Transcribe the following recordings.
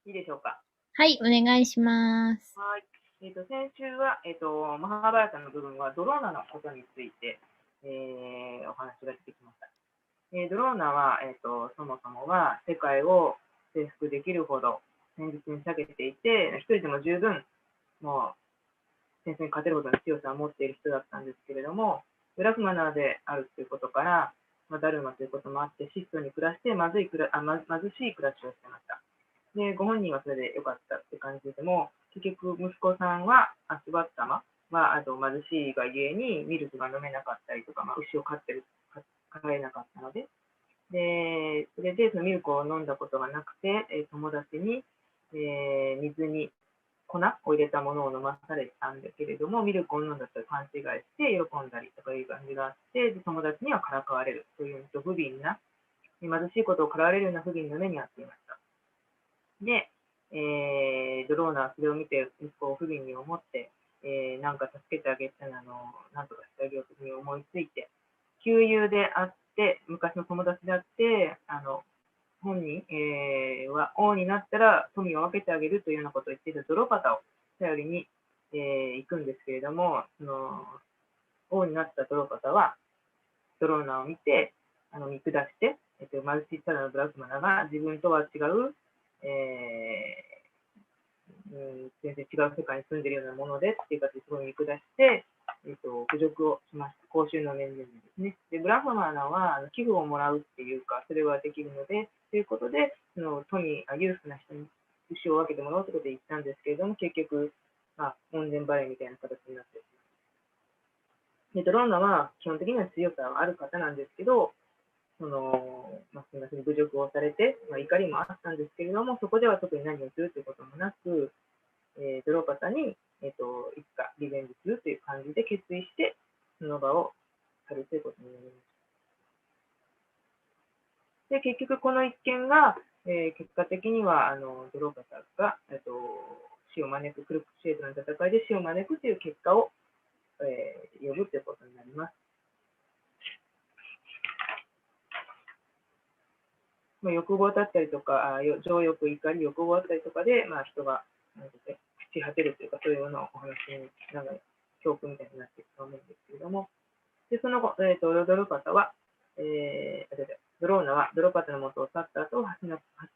いいでしょうか。はい、お願いします。はい。先週は、マハーバラタの部分はドローナのことについて、お話が出てきました。ドローナは、そもそもは世界を征服できるほど戦術に長けていて、一人でも十分、もう戦争に勝てるほどの強さを持っている人だったんですけれども、ブラフマナーであるということから、ダルマということもあって、質素に暮らして貧しい暮らしをしていました。で、ご本人はそれで良かったって感じでも、結局、息子さんは、スバッタマは、貧しいがゆえにミルクが飲めなかったりとか、牛を飼えなかったので、それでそのミルクを飲んだことがなくて、友達に、水に粉を入れたものを飲まされたんだけれども、ミルクを飲んだと勘違いして喜んだりとかいう感じがあって、で友達にはからかわれるという不憫な、貧しいことをからわれるような不憫な目に遭っていました。で、ドローナはそれを見て息子を不憫に思って、なんか助けてあげたのなんとかしてあげようというふうに思いついて、旧友であって、昔の友達であって、本人、は王になったら富を分けてあげるというようなことを言っていたドロパタを頼りに、行くんですけれども、王になったドロパタはドローナを見て、見下して、マルチタラのブラックマナが自分とは違う、全然違う世界に住んでいるようなものですっていう形ですごい見下して、侮辱をしました。公衆の面々でですね。で、ブラフマーナは寄付をもらうっていうか、それはできるので、ということで、裕福な人に牛を分けてもらおうということで言ったんですけれども、結局、門前払いみたいな形になってしまう。で、ドローナは基本的には強さはある方なんですけど、そんなふうに侮辱をされて、怒りもあったんですけれども、そこでは特に何をするということもなく、ドローパタに、いつかリベンジするという感じで決意して、その場を去るということになりました。で、結局この一件が、結果的にはドローパタが、死を招く、クルクシェードの戦いで死を招くという結果を、呼ぶということになります。欲望だったりとか、情欲、怒り、欲望だったりとかで、人が朽ち果てるというか、そういうようなお話に教訓みたいになっていくと思うんですけれども、でその後、ドロパタは、ドローナはドロパタの元を去った後、ハ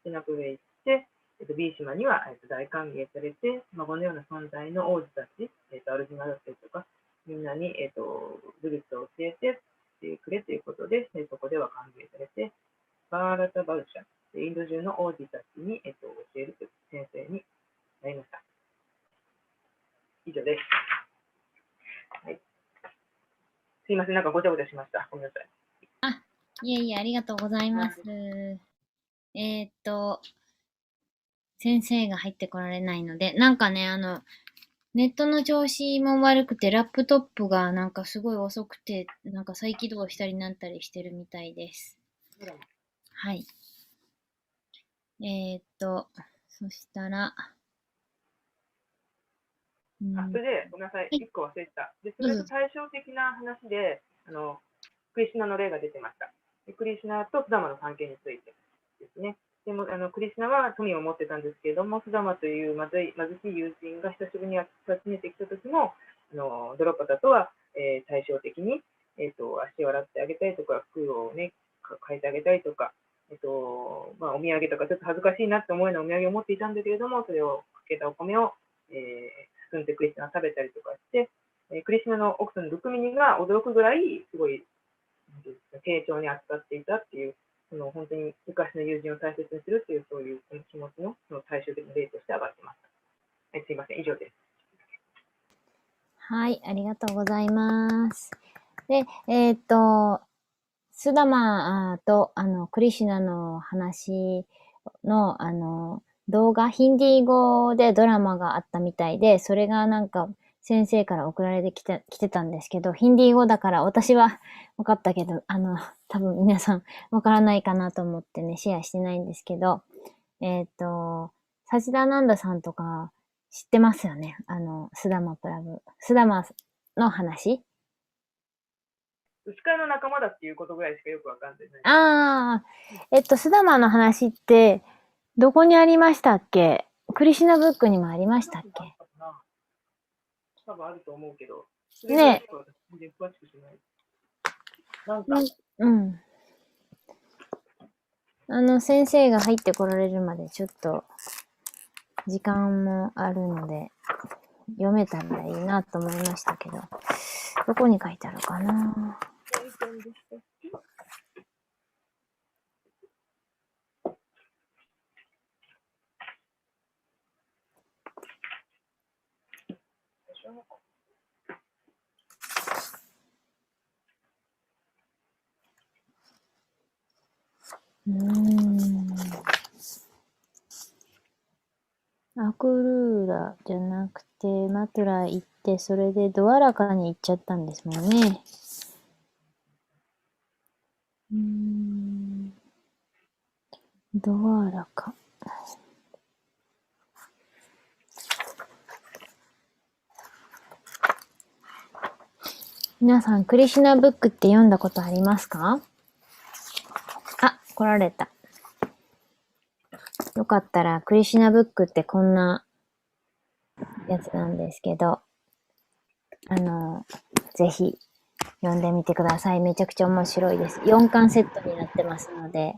チナクへ行って、ビーシマには大歓迎されて、このような存在の王子たち、アルジナだったりとか、みんなに、ルルツを教えてくれということで、そこでは歓迎されて、バーラタバルシャ、インド中の王子たちに、教える先生になりました。以上です。はい、すいません、なんかごちゃごちゃしました。ごめんなさい。いえいえ、ありがとうございます。先生が入ってこられないので、なんかね、ネットの調子も悪くて、ラップトップがなんかすごい遅くて、なんか再起動したりなんたりしてるみたいです。はい。そしたら、それで、ごめんなさい、1個忘れてた。で、それと対照的な話で、クリシュナの例が出てました。クリシュナとスダマの関係についてですね。でもクリシュナは富を持ってたんですけれども、スダマという貧しい友人が久しぶりに訪ねてきた時も、ドロパタとは、対照的に、足を洗ってあげたりとか、服をね、変えてあげたりとか、お土産とかちょっと恥ずかしいなって思うようなお土産を持っていたんだけれども、それをかけたお米を、包んでクリシュナが食べたりとかして、クリシュナの奥さんのルクミニが驚くぐらい、すごい、丁重に扱っていたっていう、本当に昔の友人を大切にするっていう、そういう気持ちの最終的な例として上がってました。すいません、以上です。はい、ありがとうございます。で、スダマと、クリシュナの話の、動画、ヒンディー語でドラマがあったみたいで、それがなんか先生から送られてきてたんですけど、ヒンディー語だから私は分かったけど、多分皆さん分からないかなと思ってね、シェアしてないんですけど、サチダーナンダさんとか知ってますよね。スダマの話。牛飼いの仲間だっていうことぐらいしかよくわかんない。スダマの話って、どこにありましたっけ？クリシュナブックにもありましたっけ？多分あると思うけど、ねえ。全然詳しくしない。なんか、先生が入ってこられるまでちょっと時間もあるので読めたらいいなと思いましたけど、どこに書いてあるかな。アクルーラじゃなくてマトゥラ行って、それでドアラカに行っちゃったんですもんね。ドアラカ。皆さん、クリシュナブックって読んだことありますか？あ、来られた。よかったら、クリシュナブックってこんなやつなんですけど、ぜひ読んでみてください。めちゃくちゃ面白いです。4巻セットになってますので、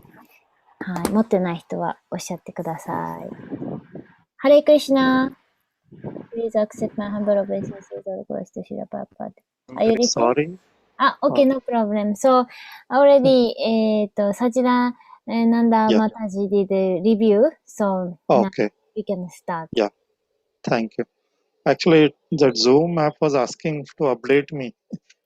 はい、持ってない人はおっしゃってください。ハレクリシュナ。Please accept my humble obeisances or request to Srila Prabhupada. Are you listening? Sorry. Okay, no problem. So, already, Sajida Nanda Yeah. Mataji did a review. So, now Okay. we can start. Yeah. Thank you. Actually, the Zoom app was asking to update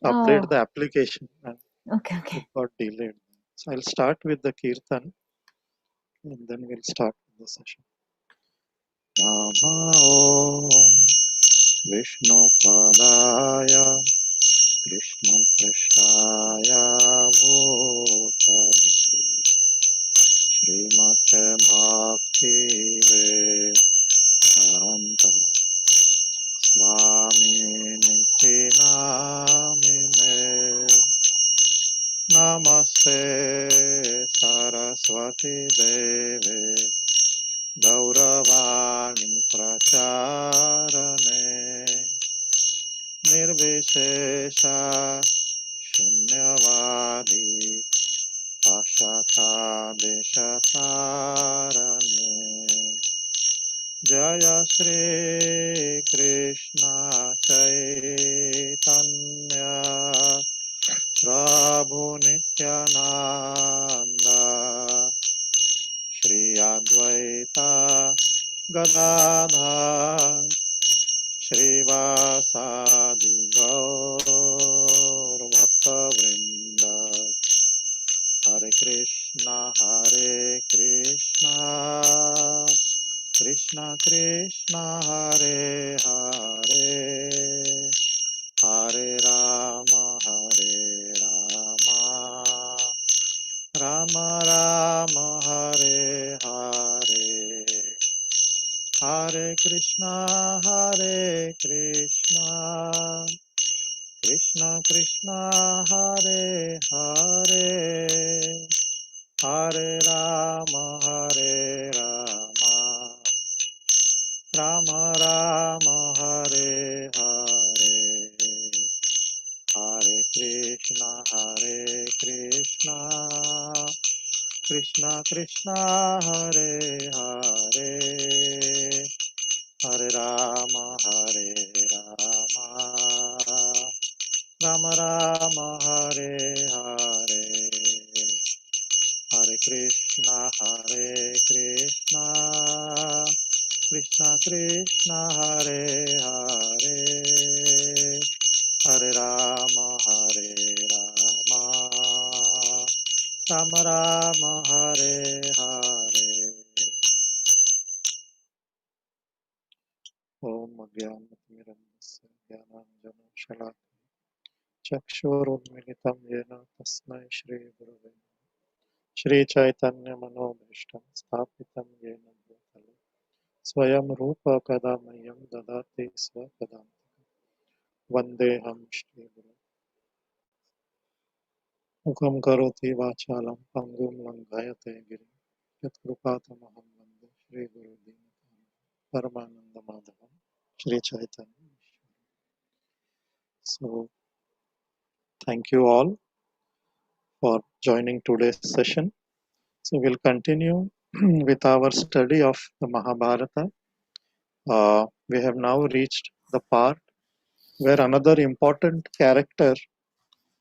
Oh, the application, and okay. it got delayed. So I'll start with the kirtan, and then we'll start the session. Nama Om Vishnu Padaya Krishna Prasthaya Bhutale Srimate Bhakti Vedanta Swami Niti Namine Namaste Saraswati Deve Gauravani Pracharane Nirvishesha Shunyavadi Pashata Deshatarane Jaya Shri Krishna Chaitanya Prabhu Nityananda Shri Advaita Gadadhar Shri Vasadi Gaur Bhakta Vrinda Hare Krishna Krishna Krishna Hare Hare Hare Rama Rama Rama Hare Hare Hare Krishna Krishna Krishna Hare Hare Hare Rama Rama Rama Hare Hare Hare Krishna Krishna Krishna Hare Hare Hare Rama Rama Rama Hare Hare Hare Krishna Krishna Krishna Hare Hare Hare Rama Rama Rama Hare Hare Om Agyanatimirandasya Gyananjana Shalakaya Chakshurunmilitam Yena Tasmai Shri Gurave Shri Chaitanya Manobhishtam Sthapitam Yena Bhutale Swayam Rupa Kadamayam Dadati Svapadantika Vandeham Shri Guru Mukam Karoti Vachalam Pangum Langayate Girim Yat Krupatamaham Vande Shri Guru Paramananda Madhavam, Shri Chaitanya. So, thank you all for joining today's session. So, we'll continue with our study of the Mahabharata. We have now reached the part where another important character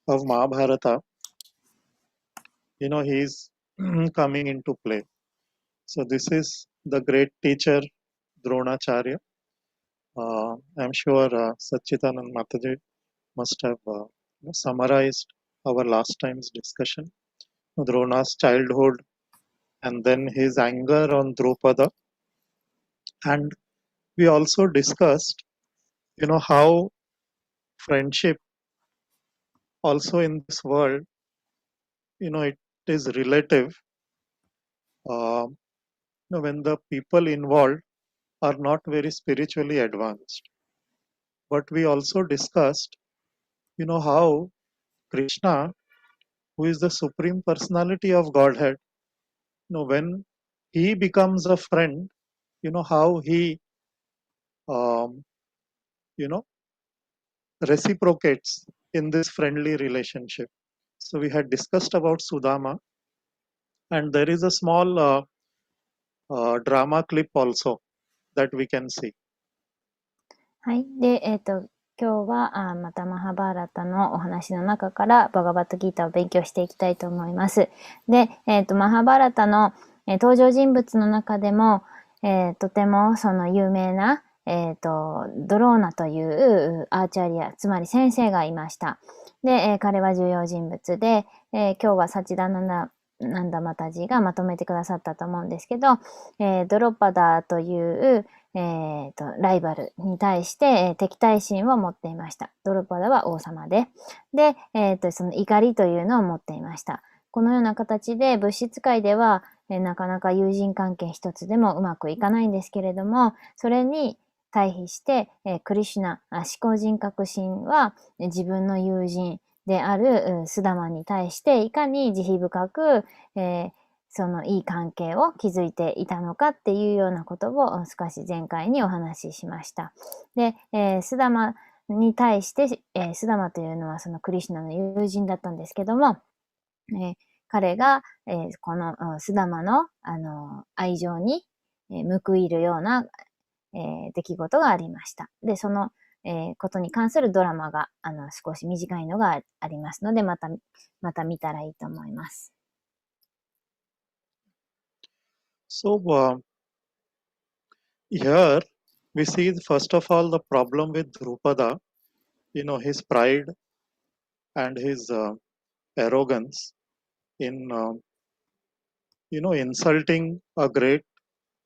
of Mahabharata, he is coming into play. So, this is the great teacher Dronacharya. I'm sure Sachidanand Mataji must have summarized our last time's discussion. Drona's childhood and then his anger on Drupada. And we also discussed, how friendship also in this world, it is relative. When the people involved are not very spiritually advanced. But we also discussed, how Krishna, who is the supreme personality of Godhead, when he becomes a friend, how he, um, reciprocates in this friendly relationship. So we had discussed about Sudama, and there is a small drama clip also that we can see. はい。で、今日はまたマハバーラタのお話の中からバガバットギーターを勉強していきたいと思います。で、マハバーラタの、登場人物の中でも、とてもその有名な、ドローナというアーチャリア、つまり先生がいました。で、彼は重要人物で、今日はサチダナンダマタジがまとめてくださったと思うんですけど、ドロッパダという、ライバルに対して、敵対心を持っていました。ドロッパダは王様で。で、その怒りというのを持っていました。このような形で物質界では、なかなか友人関係一つでもうまくいかないんですけれども、それに対比して、クリシュナ、思考人格心は自分の友人であるスダマに対していかに慈悲深く、そのいい関係を築いていたのかっていうようなことを少し前回にお話ししました。で、スダマに対して、スダマというのはそのクリシュナの友人だったんですけども、彼が、このスダマの、愛情に、報いるような、出来事がありました。で、その、ことに関するドラマが少し短いのがありますので、また見たらいいと思います。So here we see first of all the problem with Drupada, his pride and his arrogance in insulting a great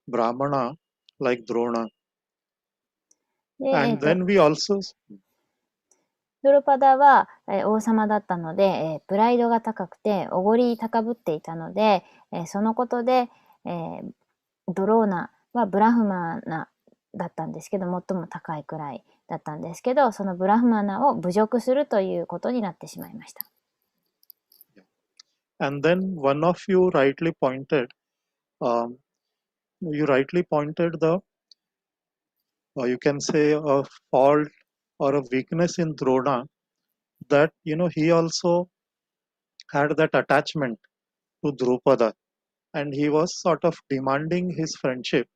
Brahmana like Drona. で、And then we also ドロパダは、王様だったので、プライドが高くておごり高ぶっていたので、そのことで、ドローナはブラフマナだったんですけど、最も高いくらいだったんですけど、そのブラフマナを侮辱するということになってしまいました。And then one of you rightly pointed, the, you can say a fault or a weakness in Drona, that he also had that attachment to Drupada, and he was sort of demanding his friendship.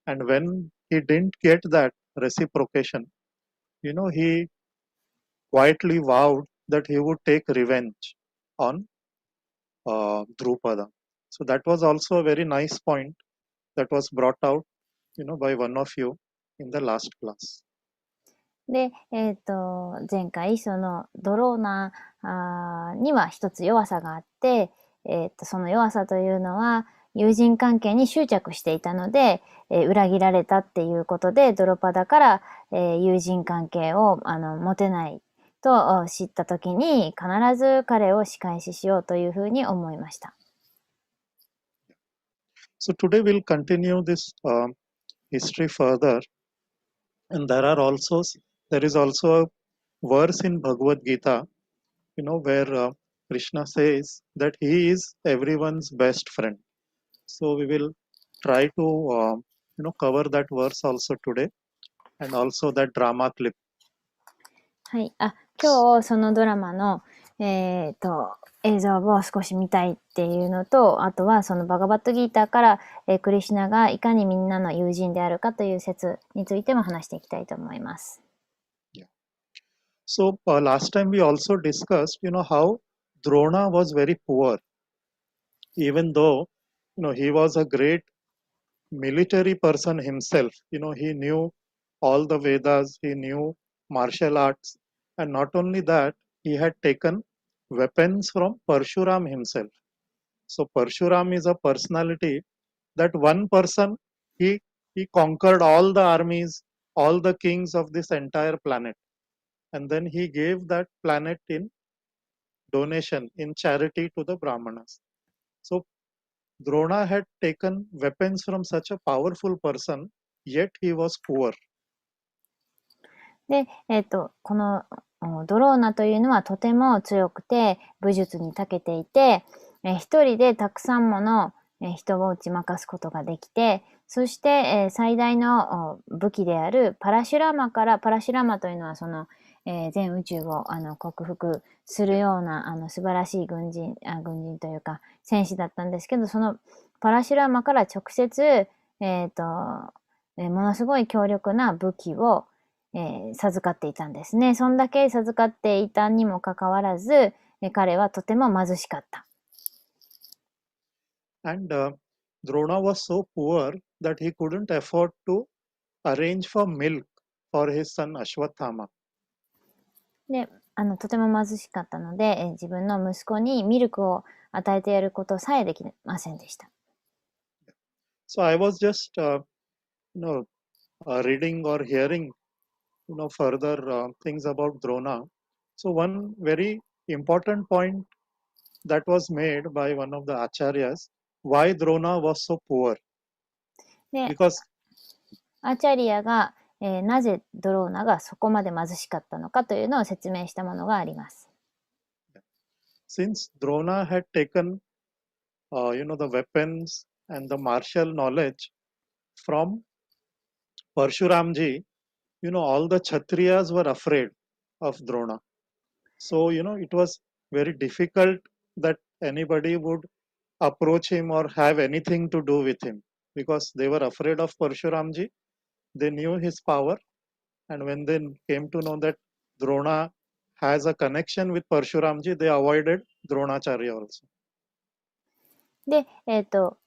And when he didn't get that reciprocation, he quietly vowed that he would take revenge on Drupada. So that was also a very nice point that was brought out, by one of you in the last class. で、前回、そのドローナには一つ弱さがあって、その弱さというのは友人関係に執着していたので、裏切られたっていうことで、ドロパダから、友人関係を持てないと知ったときに、必ず彼を仕返ししようというふうに思いました。So today we'll continue this history further, and there is also a verse in Bhagavad Gita, where Krishna says that he is everyone's best friend. So we will try to cover that verse also today, and also that drama clip. はい。今日そのドラマの、映像を少し見たいっていうのと、あとはそのバガバットギーターから、クリシュナがいかにみんなの友人であるかという説についても話していきたいと思います。Yeah. So last time we also discussed, how Drona was very poor, even though, he was a great military person himself. He knew all the Vedas, he knew martial arts, and not only that, he had taken weapons from Parshuram himself. So Parshuram is a personality that one person, he conquered all the armies, all the kings of this entire planet, and then he gave that planet in donation, in charity to the Brahmanas. So Drona had taken weapons from such a powerful person, yet he was poor. で、このドローナというのはとても強くて武術に長けていて、一人でたくさんもの人を打ち負かすことができて、そして、最大の武器であるパラシュラマというのはその、全宇宙を克服するような素晴らしい軍人というか戦士だったんですけど、そのパラシュラマから直接、ものすごい強力な武器を授かっていたんですね。そんだけ授かっていたにもかかわらず、彼はとても貧しかった。And Drona was so poor that he couldn't afford to arrange for milk for his son Ashwatthama. で、とても貧しかったので、自分の息子にミルクを与えてやることさえできませんでした。So I was just, reading or hearing, further things about Drona. So one very important point that was made by one of the acharyas, why Drona was so poor. で、 Because アーチャリアが、なぜドローナがそこまで貧しかったのかというのを説明したものがあります。since Drona had taken, the weapons and the martial knowledge from Parshuramji, all the Kshatriyas were afraid of Drona. So, it was very difficult that anybody would approach him or have anything to do with him because they were afraid of Parshuramji. They knew his power, and when they came to know that Drona has a connection with Parshuramji, they avoided Dronacharya also. で、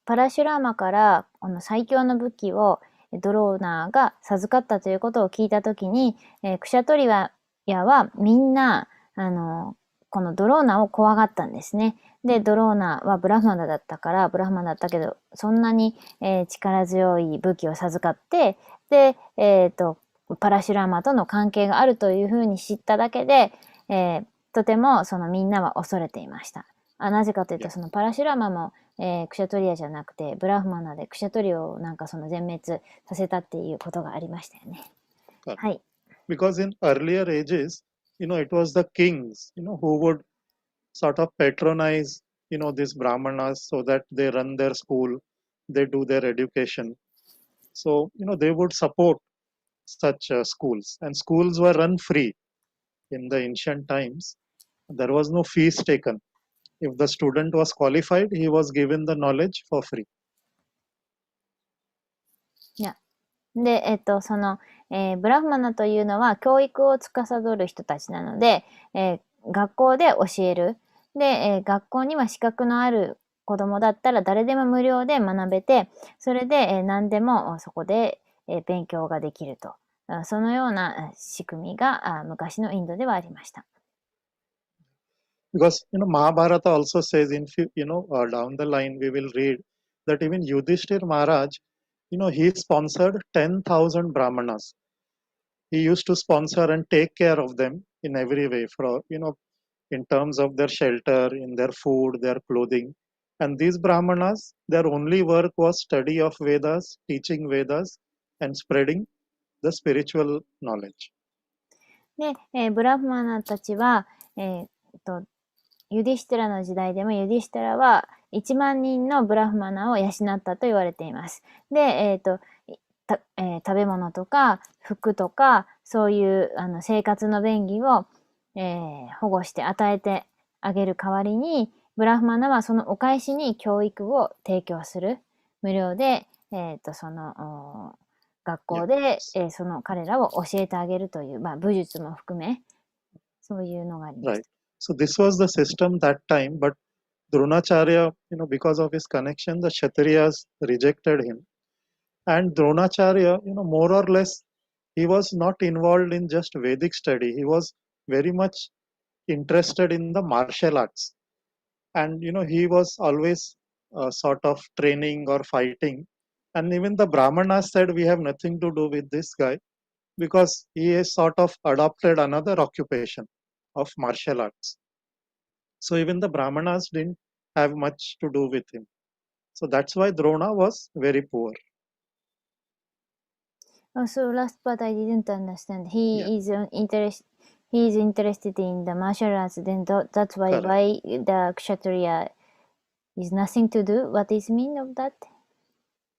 パラシュラーマからこの最強の武器をドローナーが授かったということを聞いたときに、クシャトリアはみんなこのドローナーを怖がったんですね。で、ドローナーはブラフマンだったけど、そんなに、力強い武器を授かって、で、パラシュラーマとの関係があるというふうに知っただけで、とてもそのみんなは恐れていました。なぜかというと、そのパラシュラーマも、クシャトリアじゃなくてブラフマナでクシャトリアをなんかその全滅させたっていうことがありましたよね。はい。Because in earlier ages, it was the kings, who would sort of patronize, these brahmanas so that they run their school, they do their education. So, they would support such schools, and schools were run free. In the ancient times, there was no fees taken. If the student was qualified, he was given the knowledge for free. いや。で、その、ブラフマナというのは教育を司る人たちなので、学校で教える。で、学校には資格のある子供だったら誰でも無料で学べて、それで、何でもそこで、勉強ができると。そのような仕組みが昔のインドではありました。Because Mahabharata also says in down the line we will read that even Yudhishthir Maharaj, he sponsored 10,000 brahmanas. He used to sponsor and take care of them in every way, for in terms of their shelter, in their food, their clothing. And these brahmanas, their only work was study of Vedas, teaching Vedas, and spreading the spiritual knowledge. で、ブラフマナたちは、ユディシテラの時代でもユディシテラは1万人のブラフマナを養ったと言われています。で、食べ物とか服とかそういう生活の便宜を、保護して与えてあげる代わりに、ブラフマナはそのお返しに教育を提供する。無料で、その学校で、その彼らを教えてあげるという、武術も含め、そういうのがありました。So this was the system that time, but Dronacharya, because of his connection, the Kshatriyas rejected him. And Dronacharya, more or less, he was not involved in just Vedic study. He was very much interested in the martial arts. And, he was always sort of training or fighting. And even the Brahmanas said, we have nothing to do with this guy because he has sort of adopted another occupation of martial arts. So even the Brahmanas didn't have much to do with him. So that's why Drona was very poor. So last part I didn't understand. He is interested in the martial arts. Then that's why the Kshatriya is nothing to do. What is mean of that?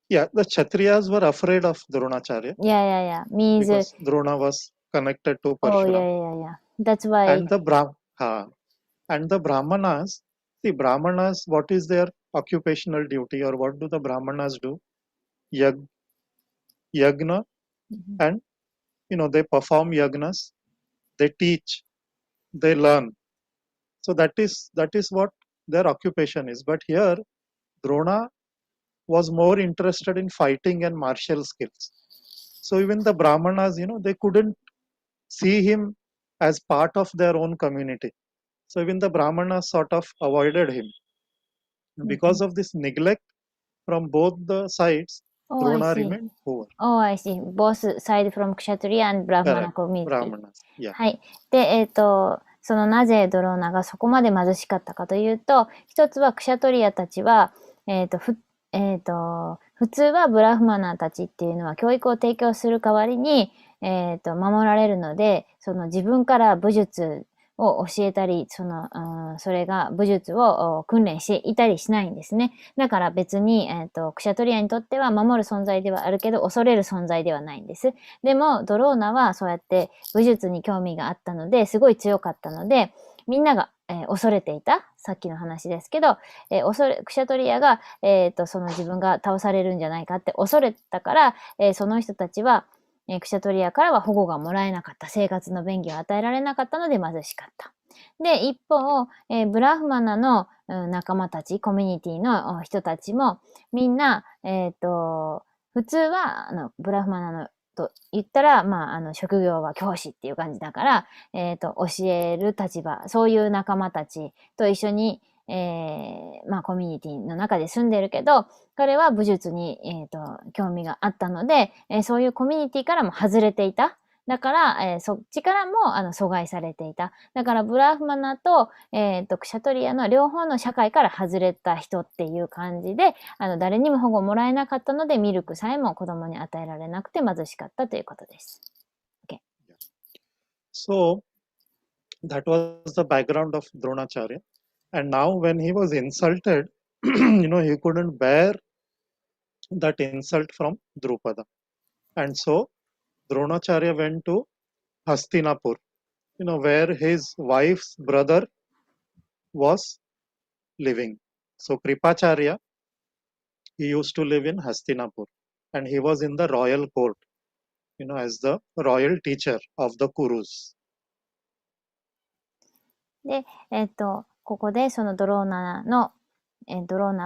Yeah, the Kshatriyas were afraid of Dronacharya. Yeah. Means because Drona was connected to Parshurama. Yeah. That's why. And the Brahmanas. See, Brahmanas, what is their occupational duty, or what do the Brahmanas do? Yagna, and they perform yagnas, they teach, they learn. So that is what their occupation is. But here, Drona was more interested in fighting and martial skills. So even the Brahmanas, they couldn't see him as part of their own community. So even the Brahmanas sort of avoided him. Because of this neglect from both the sides, Drona remained poor. Oh, I see. Both sides from Kshatriya and Brahmana community. Brahmanas, yeah. はい。で、そのなぜドローナがそこまで貧しかったかというと、一つはクシャトリアたちは、普通はブラフマナたちっていうのは教育を提供する代わりに、守られるので、その自分から武術を教えたり、それが武術を訓練していたりしないんですね。だから別に、クシャトリアにとっては守る存在ではあるけど、恐れる存在ではないんです。でも、ドローナはそうやって武術に興味があったので、すごい強かったので、みんなが、恐れていた。さっきの話ですけど、クシャトリアが、その自分が倒されるんじゃないかって恐れたから、その人たちは、クシャトリアからは保護がもらえなかった。生活の便宜を与えられなかったので貧しかった。で、一方、ブラフマナの仲間たち、コミュニティの人たちも、みんな、普通は、ブラフマナのと言ったら、職業は教師っていう感じだから、教える立場、そういう仲間たちと一緒に、コミュニティの中で住んでるけど、彼は武術に、興味があったので、そういうコミュニティからも外れていた。だから、そっちからも阻害されていた。だからブラフマナと、クシャトリアの両方の社会から外れた人っていう感じで、誰にも保護をもらえなかったので、ミルクさえも子供に与えられなくて貧しかったということです。Okay. So, that was the background of Dronacharya. And now when he was insulted, he couldn't bear that insult from Drupada. And so, Dronacharya went to Hastinapur, where his wife's brother was living. So Kripacharya, he used to live in Hastinapur, and he was in the royal court, as the royal teacher of the Kurus. で、ここでそのドローナ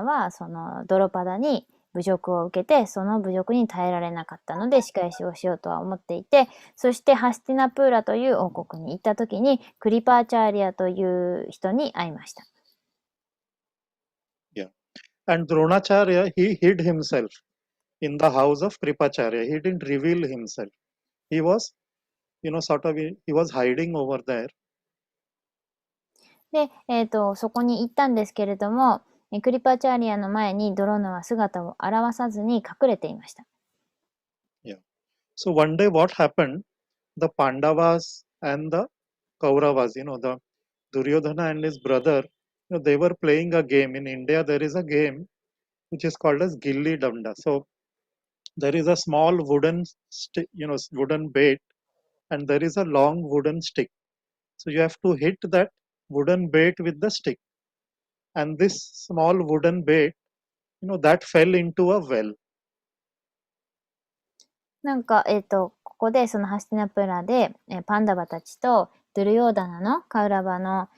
はそのドロパダに侮辱を受けて、その侮辱に耐えられなかったので仕返しをしようとは思っていて、そしてハスティナプーラという王国に行った時にクリパーチャーリアという人に会いました。Yeah. And Dronacharya, he hid himself in the house of Kripacharya. He didn't reveal himself. He was, he was hiding over there. で、そこに行ったんですけれども、クリパチャーリアの前にドローナは姿を現さずに隠れていました。Yeah. So one day what happened? The Pandavas and the Kauravas, the Duryodhana and his brother, they were playing a game. In India, there is a game which is called as Gilli Danda. So there is a small wooden wooden bait, and there is a long wooden stick. So you have to hit that wooden bait with the stick. And this small wooden bait, that fell into a well. なんか、ここでそのハスティナプラで、パンダバたちとドゥルヨーダナのカウラバの、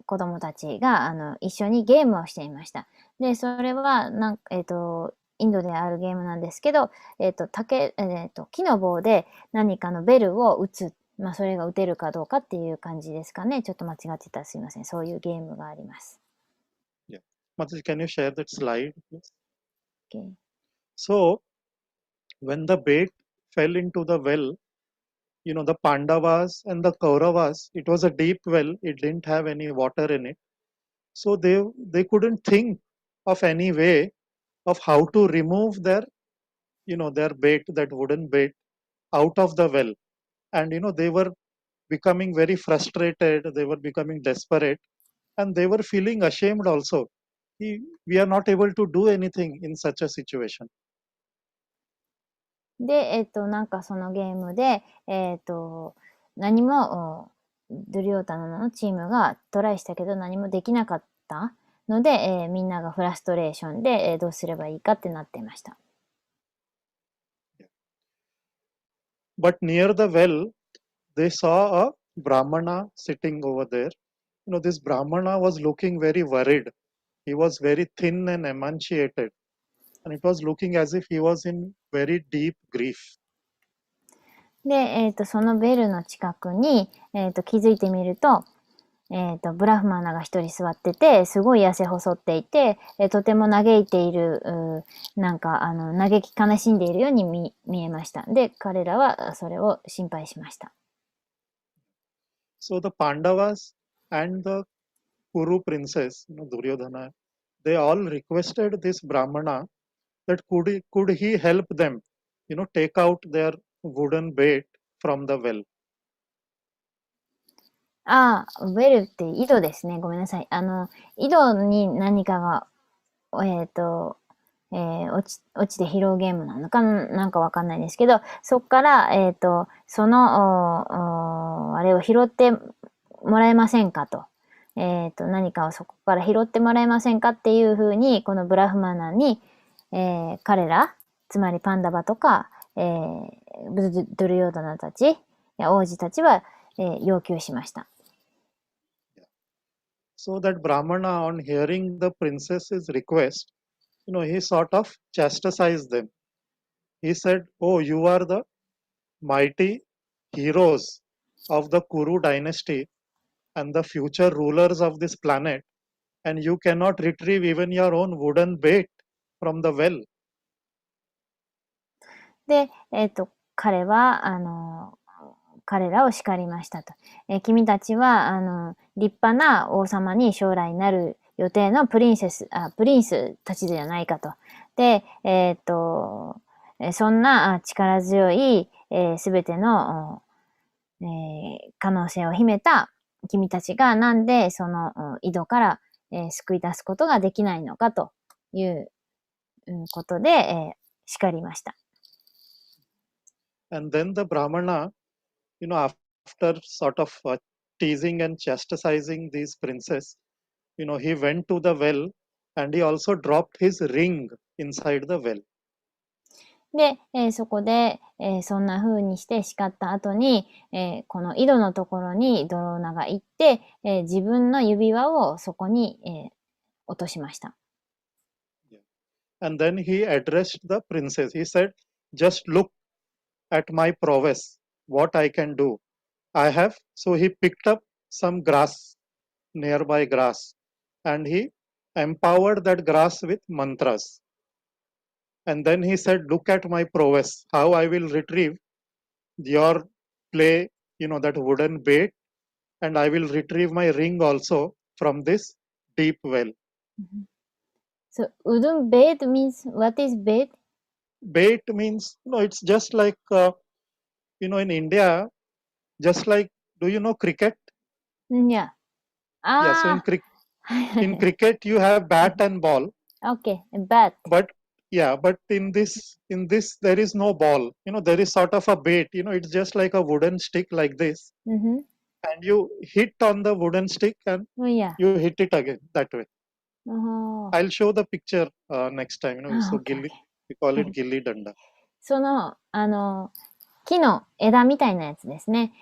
子供たちが一緒にゲームをしていました。で、それはインドであるゲームなんですけど、木の棒で何かのベルを打つ。それが打てるかどうかっていう感じですかね。ちょっと間違ってたらすいません。そういうゲームがあります。Yeah. Mataji, can you share that slide, please? Okay. So, when the bait fell into the well, the Pandavas and the Kauravas, it was a deep well, it didn't have any water in it. So they couldn't think of any way of how to remove their bait, that wooden bait, out of the well. And they were becoming very frustrated, they were becoming desperate, and they were feeling ashamed also. We are not able to do anything in such a situation. で、なんかそのゲームで、何も、ドゥリオータナのチームがトライしたけど何もできなかったので、みんながフラストレーションで、どうすればいいかってなっていました。But near the well, they saw a Brahmana sitting over there. This Brahmana was looking very worried. He was very thin and emaciated. And it was looking as if he was in very deep grief. で、そのベルの近くに、気づいてみると、ブラフマナが一人座ってて、すごい痩せ細っていて、とても嘆いている、なんか、嘆き悲しんでいるように見えました。で、彼らはそれを心配しました。So the Pandavas and the Kuru princess, Duryodhana, they all requested this Brahmana that could he help them, take out their wooden bait from the well. ウェルって井戸ですね。ごめんなさい。井戸に何かが、落ちて拾うゲームなのかなんかわかんないですけど、そっから、その、あれを拾ってもらえませんかと。何かをそこから拾ってもらえませんかっていうふうに、このブラフマナに、彼ら、つまりパンダバとか、ドゥルヨーダナたち、王子たちは、要求しました。So that Brahmana, on hearing the princess's request, he sort of chastised them. He said, "Oh, you are the mighty heroes of the Kuru dynasty and the future rulers of this planet, and you cannot retrieve even your own wooden bait from the well." で、彼は、彼らを叱りましたと。君たちは、立派な王様に将来なる予定のプリンスたちではないかと。で、そんな力強い、すべての、可能性を秘めた君たちがなんでその井戸から、救い出すことができないのかということで、叱りました。And then the Brahmana, after sort of teasing and chastising these princes, he went to the well and he also dropped his ring inside the well. で、そこで、そんな風にして叱った後に、この井戸のところにドローナが行って、自分の指輪をそこに、落としました。And then he addressed the princess. He said, "Just look at my prowess, what I can do. So he picked up some grass, nearby grass, and he empowered that grass with mantras. And then he said, "Look at my prowess, how I will retrieve your play, that wooden bait, and I will retrieve my ring also from this deep well." So, wooden bait means, what is bait? Bait means, it's just like, in India, just like, do you know cricket? Yeah. Yeah, so in cricket. In cricket, you have bat and ball, Okay, bat. but but in this there is no ball. There is sort of a bait. It's just like a wooden stick like this, Mm-hmm. and you hit on the wooden stick and Oh, yeah. you hit it again that way. Oh. I'll show the picture next time. So Okay, gilli, okay. we call it gilli danda. その、木の枝みたいなやつですね。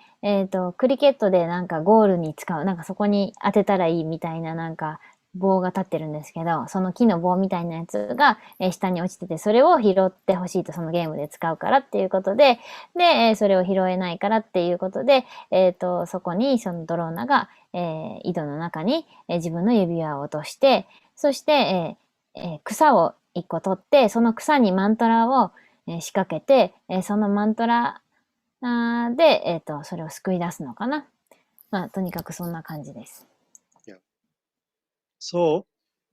クリケットでなんかゴールに使う、なんかそこに当てたらいいみたいななんか棒が立ってるんですけど、その木の棒みたいなやつが、下に落ちてて、それを拾ってほしいとそのゲームで使うからっていうことで、で、それを拾えないからっていうことで、そこにそのドローナが、井戸の中に、自分の指輪を落として、そして、草を一個取って、その草にマントラを仕掛けて、そのマントラで、それを救い出すのかな。まあ、とにかくそんな感じです。Yeah. So,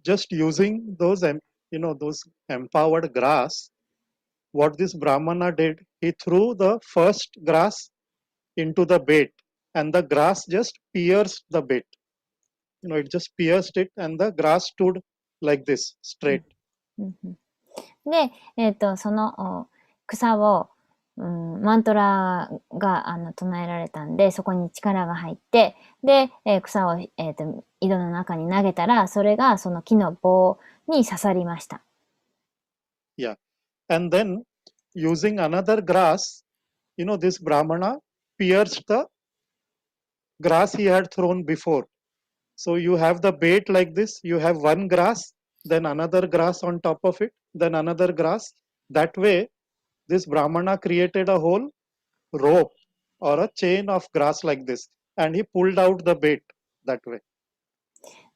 just using those, those empowered grass, what this Brahmana did, he threw the first grass into the bait, and the grass just pierced the bait. It just pierced it, and the grass stood like this, straight. で、その草を、マントラが唱えられたんで、そこに力が入って、で、草を、井戸の中に投げたら、それがその木の棒に刺さりました。Yeah. And then, using another grass, this Brahmana pierced the grass he had thrown before. So you have the bait like this, you have one grass, then another grass on top of it, then another grass. That way, this Brahmana created a whole rope or a chain of grass like this, and he pulled out the bait that way.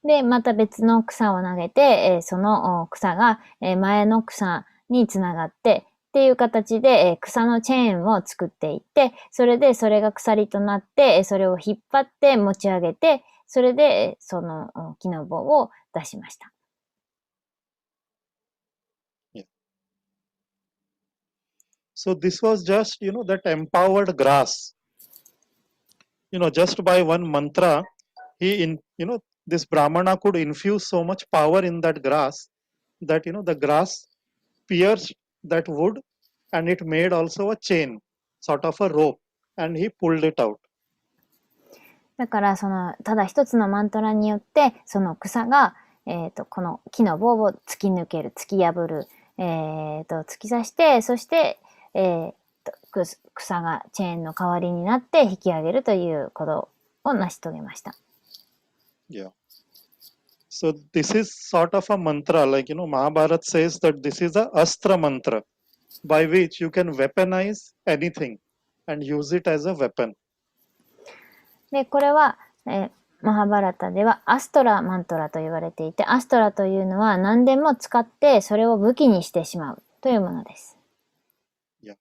で、また別の草を投げて、その草が前の草につながって、っていう形で草のチェーンを作っていって、それでそれが鎖となって、それを引っ張って持ち上げて、それでその木の棒を出しました。Yeah. So this was just, that empowered grass. Just by one mantra, this Brahmana could infuse so much power in that grass that, the grass pierced that wood and it made also a chain, sort of a rope, and he pulled it out. だからただ一つのマントラによって、その草が、この木の棒を突き抜ける、突き破る、突き刺して、そして、草がチェーンの代わりになって引き上げるということを成し遂げました。Yeah. So this is sort of a mantra, like, Mahabharata says that this is a astra mantra by which you can weaponize anything and use it as a weapon. で、これは、マハバラタではアストラマントラと言われていて、アストラというのは何でも使ってそれを武器にしてしまうというものです。Yeah.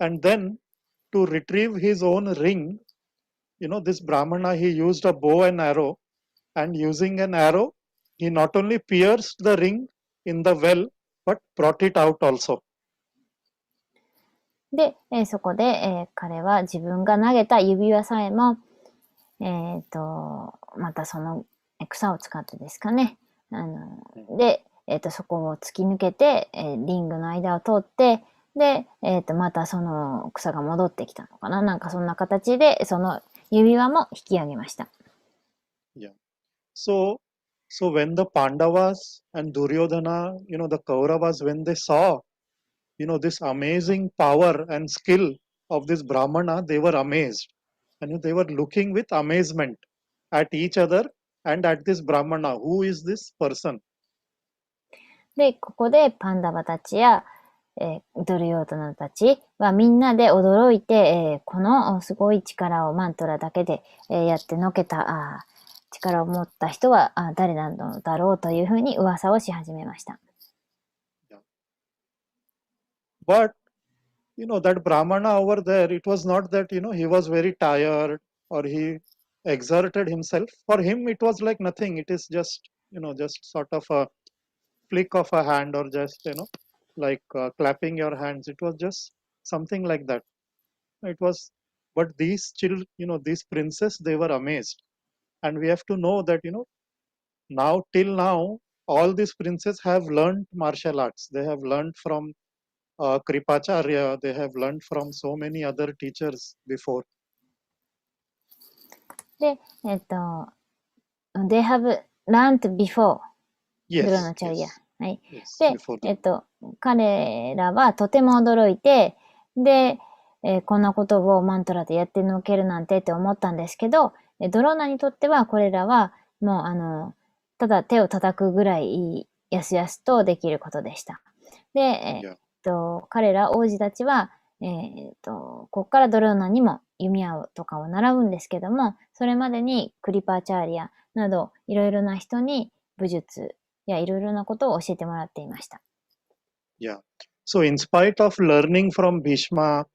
And then to retrieve his own ring, this Brahmana, he used a bow and arrow, and using an arrow, he not only pierced the ring in the well, but brought it out also. で、そこで、彼は自分が投げた指輪さえも、またその草を使ってですかね。で、そこを突き抜けて、リングの間を通って、で、またその草が戻ってきたのかな。なんかそんな形で、その指輪も引き上げました。Yeah. So when the Pandavas and Duryodhana, the Kauravas, when they saw, this amazing power and skill of this Brahmana, they were amazed. And they were looking with amazement at each other and at this Brahmana. Who is this person? で、ここでパンダバたちや、ドリヨードナたちはみんなで驚いて、このすごい力をマントラだけで、やってのけた力を持った人は誰なのだろうというふうに噂をし始めました。But that Brahmana over there, it was not that, he was very tired or he exerted himself. For him, it was like nothing. It is just, just sort of a flick of a hand or just, like clapping your hands. It was just something like that. It was, but these children, these princes, they were amazed. And we have to know that, now till now, all these princes have learned martial arts. They have learned from Kripacharya. They have learned from so many other teachers before. で、they have learned before Yes, ドローナチャリア。 yes, はい。 yes, で、 before that. 彼らはとても驚いて、で、こんなことをマントラでやってのけるなんてって思ったんですけど、ドローナにとってはこれらはもうただ手を叩くぐらいやすやすとできることでした。で、Yeah. 彼ら王子たちは、ここからドローナにも弓矢とかを習うんですけども、それまでにクリパーチャーリアなどいろいろな人に武術やいろいろなことを教えてもらっていました。Yeah. So in spite of learning from Bhishma,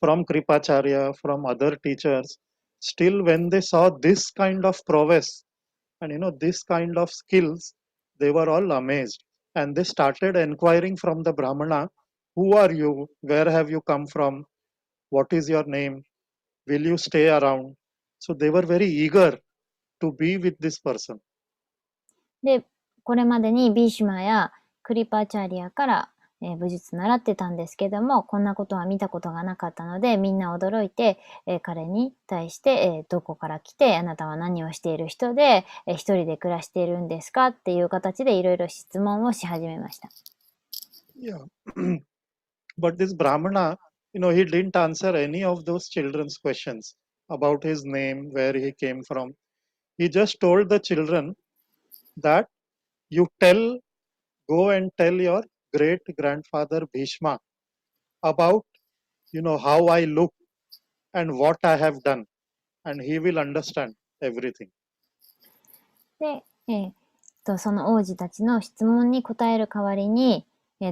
from Kripacharya, from other teachers, still when they saw this kind of prowess and this kind of skills, they were all amazed. And they started inquiring from the Brahmana, who are you? Where have you come from? What is your name? Will you stay around? So they were very eager to be with this person. で、これまでにビーシュマやクリパーチャーリアから武術習ってたんですけども、こんなことは見たことがなかったので、みんな驚いて、彼に対して、どこから来て、あなたは何をしている人で、一人で暮らしているんですかっていう形でいろいろ質問をし始めました。Yeah. But this Brahmana, he didn't answer any of those children's questions about his name, where he came from. He just told the children that you go and tell your great grandfather Bhishma about, how I look and what I have done, and he will understand everything. で、その王子たちの質問に答える代わりに、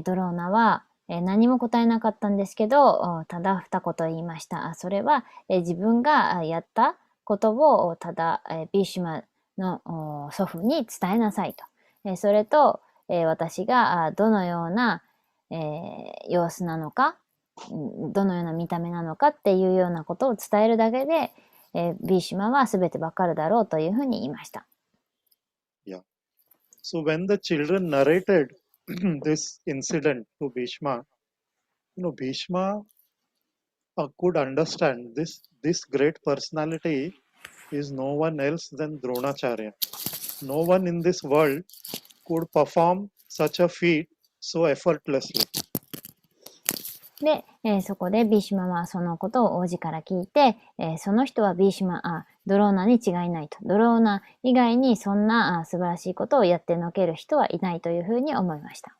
ドローナは、何も答えなかったんですけど、ただ二言言いました。それは、自分がやったことをただ、ビーシュマの祖父に伝えなさいと。それと、私がどのような、様子なのか、どのような見た目なのかっていうようなことを伝えるだけで、ビーシュマは全てわかるだろうというふうに言いました。Yeah. So when the children narrated this incident to Bhishma, Bhishma could understand this great personality is no one else than Dronacharya. No one in this world could perform such a feat so effortlessly. で、そこでビーシュマはそのことを王子から聞いて、その人はドローナに違いないと。ドローナ以外にそんな素晴らしいことをやってのける人はいないというふうに思いました。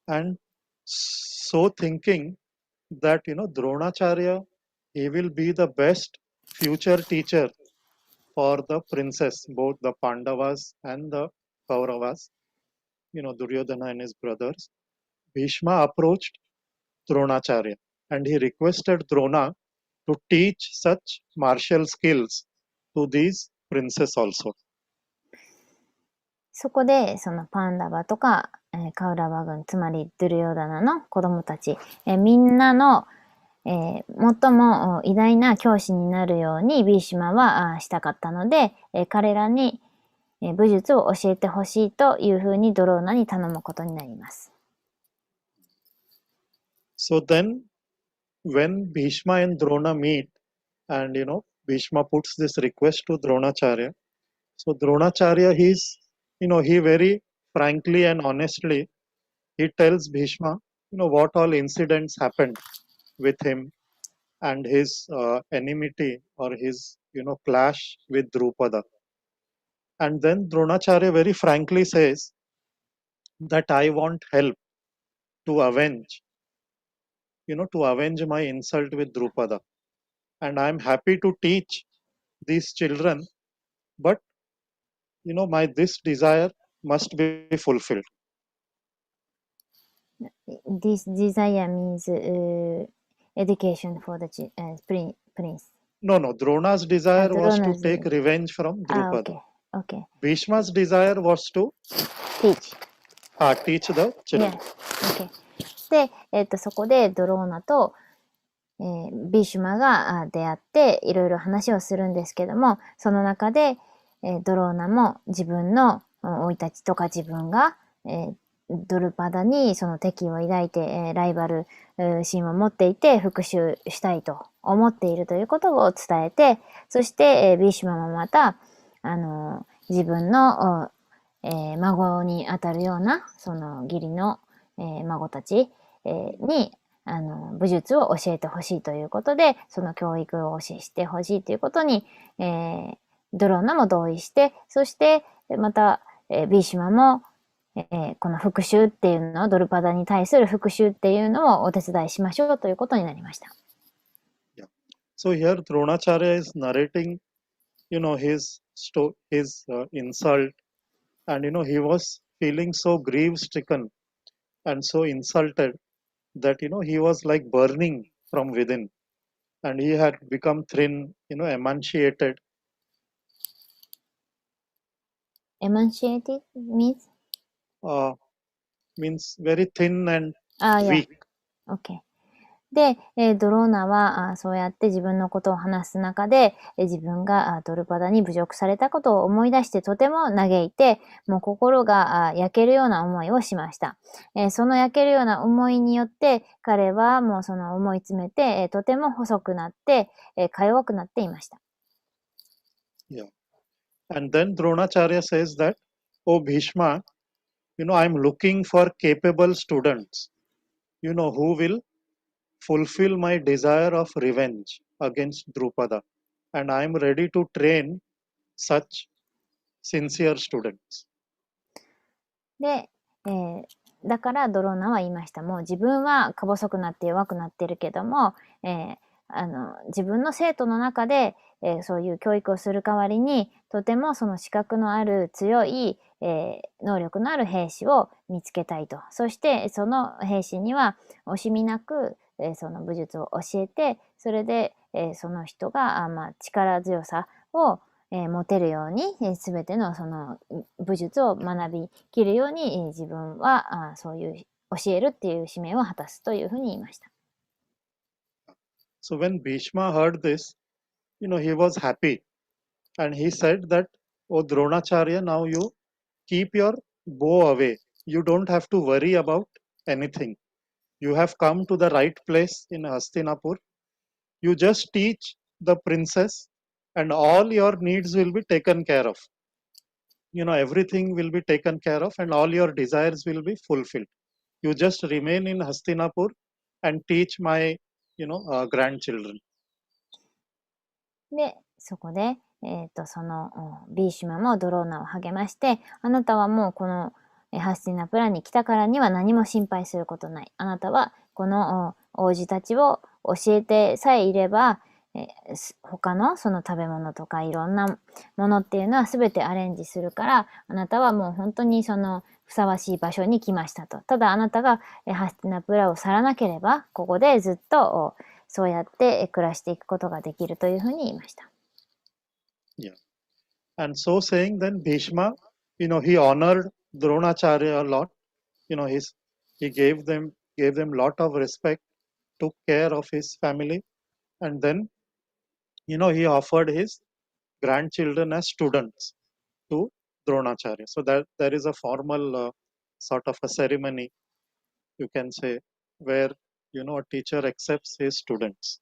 And so thinking that, Dronacharya, he will be the best future teacher for the princess, both the Pandavas and the Kauravas, Duryodhana and his brothers. Bhishma approached Dronacharya and he requested Drona to teach such martial skills to these princes also. そこで、そのパンダバとか、カウラバ軍、つまりドゥルヨダナの子供たち、みんなの、最も偉大な教師になるようにビーシュマはしたかったので、彼らに武術を教えてほしいというふうにドローナに頼むことになります。So then, when Bhishma and Drona meet, and Bhishma puts this request to Dronacharya. So Dronacharya, he very frankly and honestly, he tells Bhishma, what all incidents happened with him and his enmity or his, clash with Drupada. And then Dronacharya very frankly says that I want help to avenge my insult with Drupada. And I am happy to teach these children, but this desire must be fulfilled. This desire means education for the prince. No, Drona's desire was to take revenge from Drupada. Okay. Bhishma's desire was to teach the children. Yes. Okay. で、そこでドローナとビーシュマが出会っていろいろ話をするんですけども、その中で、ドローナも自分の生い立ちとか自分が、ドルパダにその敵を抱いて、ライバル心を持っていて復讐したいと思っているということを伝えて、そして、ビーシュマもまた、自分の、孫にあたるようなその義理の、孫たち、に武術を教えてほしいということで、その教育を教えてほしいということに、ドローナも同意して、そしてまた、ビーシュマも、この復讐っていうのを、ドルパダに対する復讐っていうのをお手伝いしましょうということになりました。Yeah. So here Dronacharya is narrating, his insult, and he was feeling so grief-stricken and so insulted that he was like burning from within, and he had become thin, emaciated. Emaciated means? Means very thin and yeah. weak. Okay. で、ドローナはそうやって自分のことを話す中で、自分がドルパダに侮辱されたことを思い出してとても嘆いて、もう心が焼けるような思いをしました。その焼けるような思いによって、彼はもうその思い詰めて、とても細くなって、か弱くなっていました。Yeah. And then Dronacharya says that, "Oh Bhishma, I'm looking for capable students, who will fulfill my desire of revenge against Drupada, and I am ready to train such sincere students." で、だからドローナは言いました。もう自分はか細くなって弱くなってるけども、自分の生徒の中で、そういう教育をする代わりに、とてもその資格のある強い、能力のある兵士を見つけたいと。そしてその兵士には惜しみなく、その武術を教えて、それで、その人が、力強さを、持てるように、すべてのその武術を学びきるように、自分はそういう教えるっていう使命を果たすというふうに言いました。So when Bhishma heard this, he was happy, and he said that, "Oh Dronacharya, now you keep your bow away. You don't have to worry about anything. You have come to the right place in Hastinapur. You just teach the princess, and all your needs will be taken care of. Everything will be taken care of, and all your desires will be fulfilled. You just remain in Hastinapur and teach my, grandchildren." で、そこで、そのビーシュマもドローナを励まして、あなたはもうこのハスティナプラに来たからには何も心配することない。あなたはこの王子たちを教えてさえいれば、他のその食べ物とかいろんなものっていうのは全てアレンジするから、あなたはもう本当にそのふさわしい場所に来ましたと。ただあなたがハスティナプラを去らなければ、ここでずっとそうやって暮らしていくことができるというふうに言いました。Yeah. And so saying, then Bhishma, he honored Dronacharya a lot. He gave them lot of respect, took care of his family, and then, he offered his grandchildren as students to Dronacharya. So that there is a formal sort of a ceremony, you can say, where, a teacher accepts his students.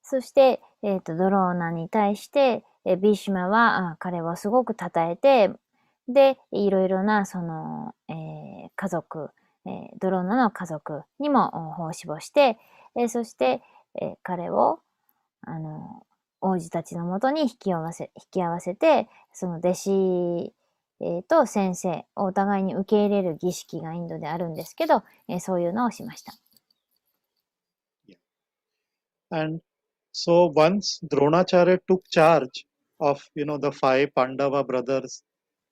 そして、ドローナに対して、ビーシュマは彼をすごく称えて、で、いろいろなその、家族、ドローナの家族にも奉仕をして、そして、彼を王子たちのもとに引き合わせて、その弟子、と先生をお互いに受け入れる儀式がインドであるんですけど、そういうのをしました。And so once Dronacharya took charge of, the 5 Pandava brothers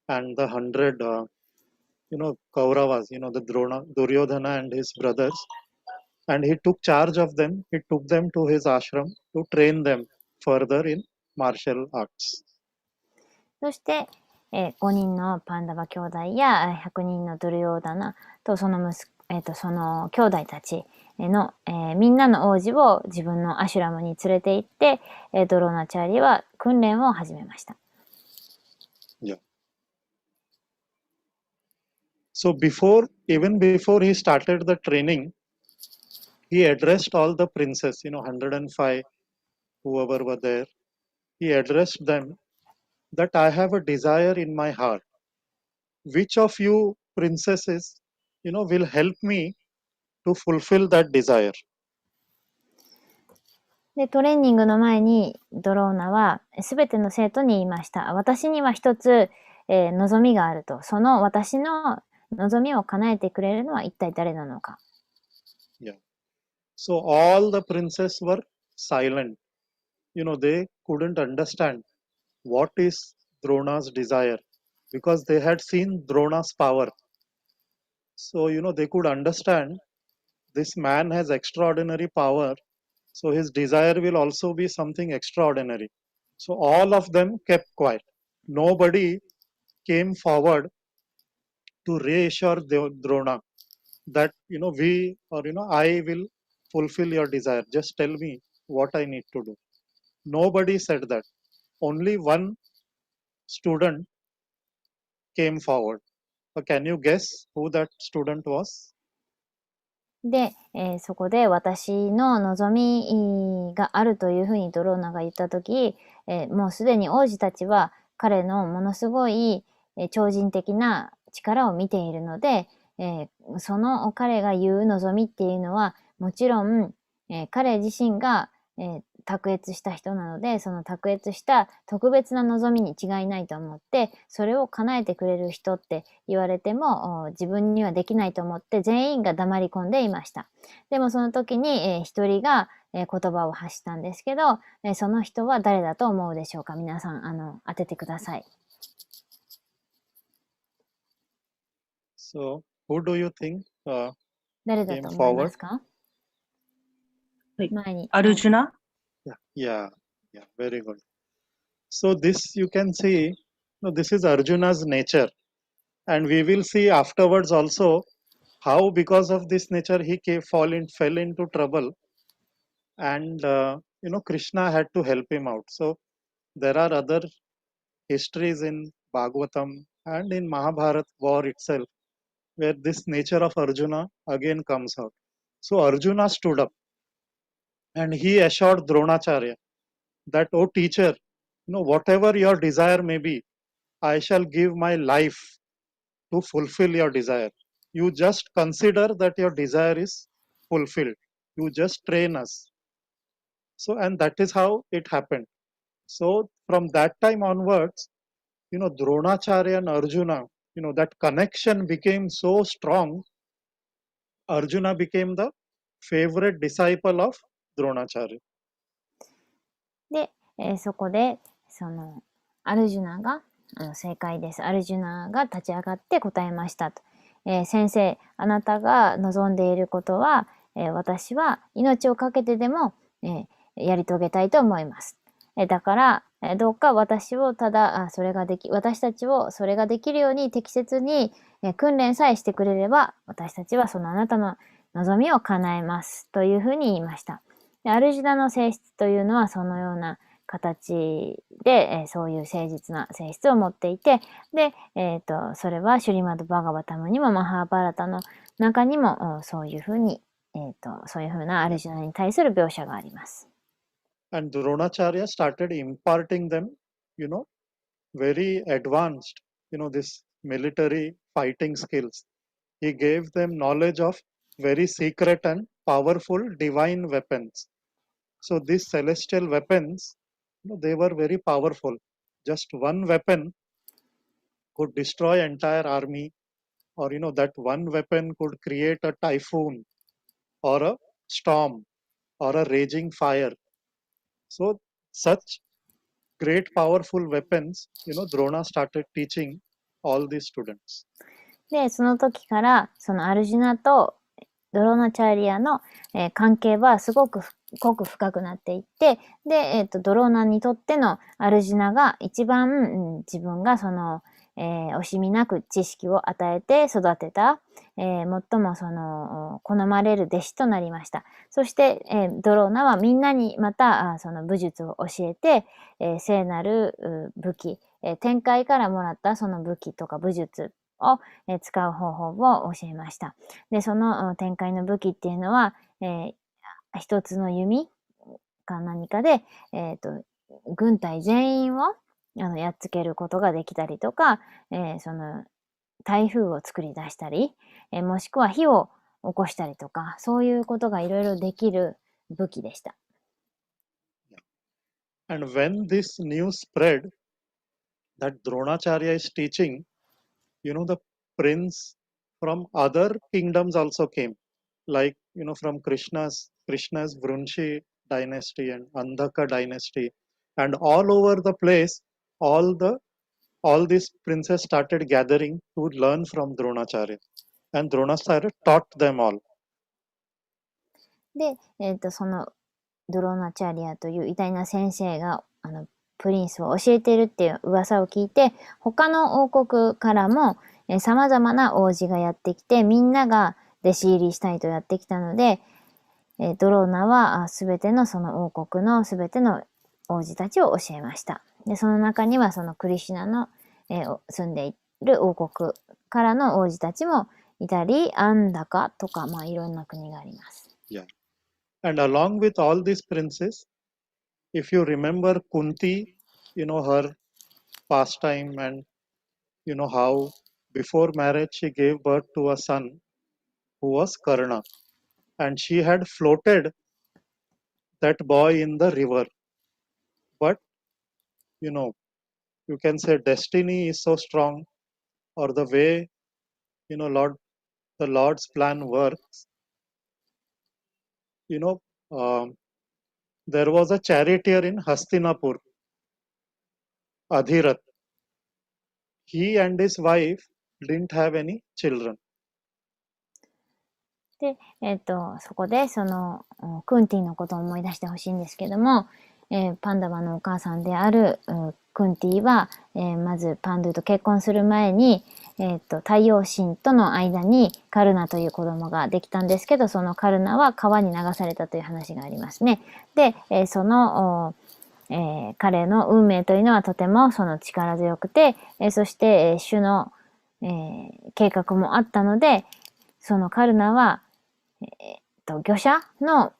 and the 100, Kauravas, the Duryodhana and his brothers, and he took charge of them. He took them to his ashram to train them further in martial arts. そして、5人のパンダバ兄弟や100人のドゥルヨーダナとその兄弟たち、みんなの王子を自分のアシュラムに連れて行って、ドローナチャーリーは訓練を始めました。Yeah. So even before he started the training, he addressed all the princes, 105, whoever were there. He addressed them that I have a desire in my heart. Which of you princesses, will help me to fulfill that desire? で、トレーニングの前にドローナはすべての生徒に言いました。私には一つ、望みがあると。その私の望みを叶えてくれるのは一体誰なのか。Yeah. So all the princes were silent. They couldn't understand what is Drona's desire because they had seen Drona's power. So, they could understand this man has extraordinary power. So his desire will also be something extraordinary. So all of them kept quiet. Nobody came forward to reassure Drona that, we or, I will fulfill your desire. Just tell me what I need to do. Nobody said that. Only one student came forward. Can you guess who that student was? で、そこで私の望みがあるというふうにドローナが言ったとき、もうすでに王子たちは彼のものすごい、超人的な力を見ているので、その彼が言う望みっていうのはもちろん、彼自身が、卓越した人なので、その卓越した特別な望みに違いないと思って、それを叶えてくれる人って言われても自分にはできないと思って全員が黙り込んでいました。でもその時に一人が言葉を発したんですけど、その人は誰だと思うでしょうか。皆さん当ててください。So, who do you think 誰だと思いますか？前に。アルジュナYeah, very good. So this you can see, this is Arjuna's nature, and we will see afterwards also how because of this nature he fell into trouble, and Krishna had to help him out. So there are other histories in Bhagavatam and in Mahabharata war itself where this nature of Arjuna again comes out. So Arjuna stood up and he assured Dronacharya that, oh teacher, whatever your desire may be, I shall give my life to fulfill your desire. You just consider that your desire is fulfilled. You just train us. So, and that is how it happened. So from that time onwards, Dronacharya and Arjuna, that connection became so strong. Arjuna became the favorite disciple of Dronacharya. で、そこでアルジュナが正解です。アルジュナが立ち上がって答えましたと。先生、あなたが望んでいることは、私は命を懸けてでも、やり遂げたいと思います。だから、どうか私たちをそれができるように適切に、訓練さえしてくれれば、私たちはそのあなたの望みを叶えますというふうに言いました。でアルジュナの性質というのはそのような形で、そういう誠実な性質を持っていて、で、それはシュリマド・バガバタムにもマハーバラタの中にもそういうふうなアルジュナに対する描写があります。And Dronacharya started imparting them, very advanced, this military fighting skills. He gave them knowledge of very secret and powerful divine weapons. So these celestial weapons, they were very powerful. Just one weapon could destroy entire army, or that one weapon could create a typhoon or a storm or a raging fire. So such great powerful weapons, Drona started teaching all these students. で、その時からそのアルジュナとドローナチャーリアの、関係はすごく濃く深くなっていって、で、ドローナにとってのアルジュナが一番、自分が惜しみなく知識を与えて育てた、最も好まれる弟子となりました。そして、ドローナはみんなにまたその武術を教えて、聖なる武器、天界からもらったその武器とか武術を使う方法を教えました。で、その天界の武器っていうのは、一つの弓か何かで、軍隊全員をやっつけることができたりとか、その台風を作り出したり、もしくは火を起こしたりとか、そういうことがいろいろできる武器でした。And when this news spread that Dronacharya is teaching, the prince from other kingdoms also came, like from Krishna's Vrunshi dynasty and Andhaka dynasty, and all over the place, all these princes started gathering to learn from Dronacharya, and Dronacharya taught them all. で、そのドローナチャリアという偉大な先生がプリンスを教えているっていう噂を聞いて、他の王国からも様々な王子がやってきて、みんなが弟子入りしたいとやってきたので、ドローナはすべてのその王国のすべての王子たちを教えました。で、その中にはそのクリシュナの、住んでいる王国からの王子たちもいたり、アンダカとか、いろんな国があります。Yeah. And along with all these princes, if you remember Kunti, her pastime and how before marriage she gave birth to a son who was Karna, and she had floated that boy in the river. But you can say destiny is so strong, or the way the Lord's plan works. There was a charioteer in Hastinapur, Adhirath. He and his wife didn't have any children. で、そこでクンティのことを思い出してほしいんですけども、パンダバのお母さんであるクンティは、まずパンドゥと結婚する前に、太陽神との間にカルナという子供ができたんですけど、そのカルナは川に流されたという話がありますね。で、彼の運命というのはとても力強くて、そして、主の、計画もあったので、そのカルナは、御者の、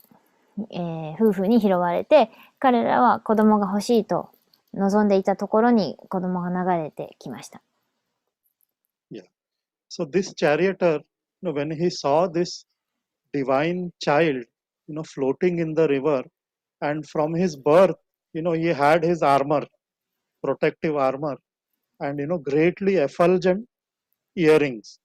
夫婦に拾われて、彼らは子供が欲しいと望んでいたところに子供が流れてきました。Yeah. So this charioteer, when he saw this divine child, floating in the river, and from his birth, he had his armor, protective armor, and greatly effulgent earrings.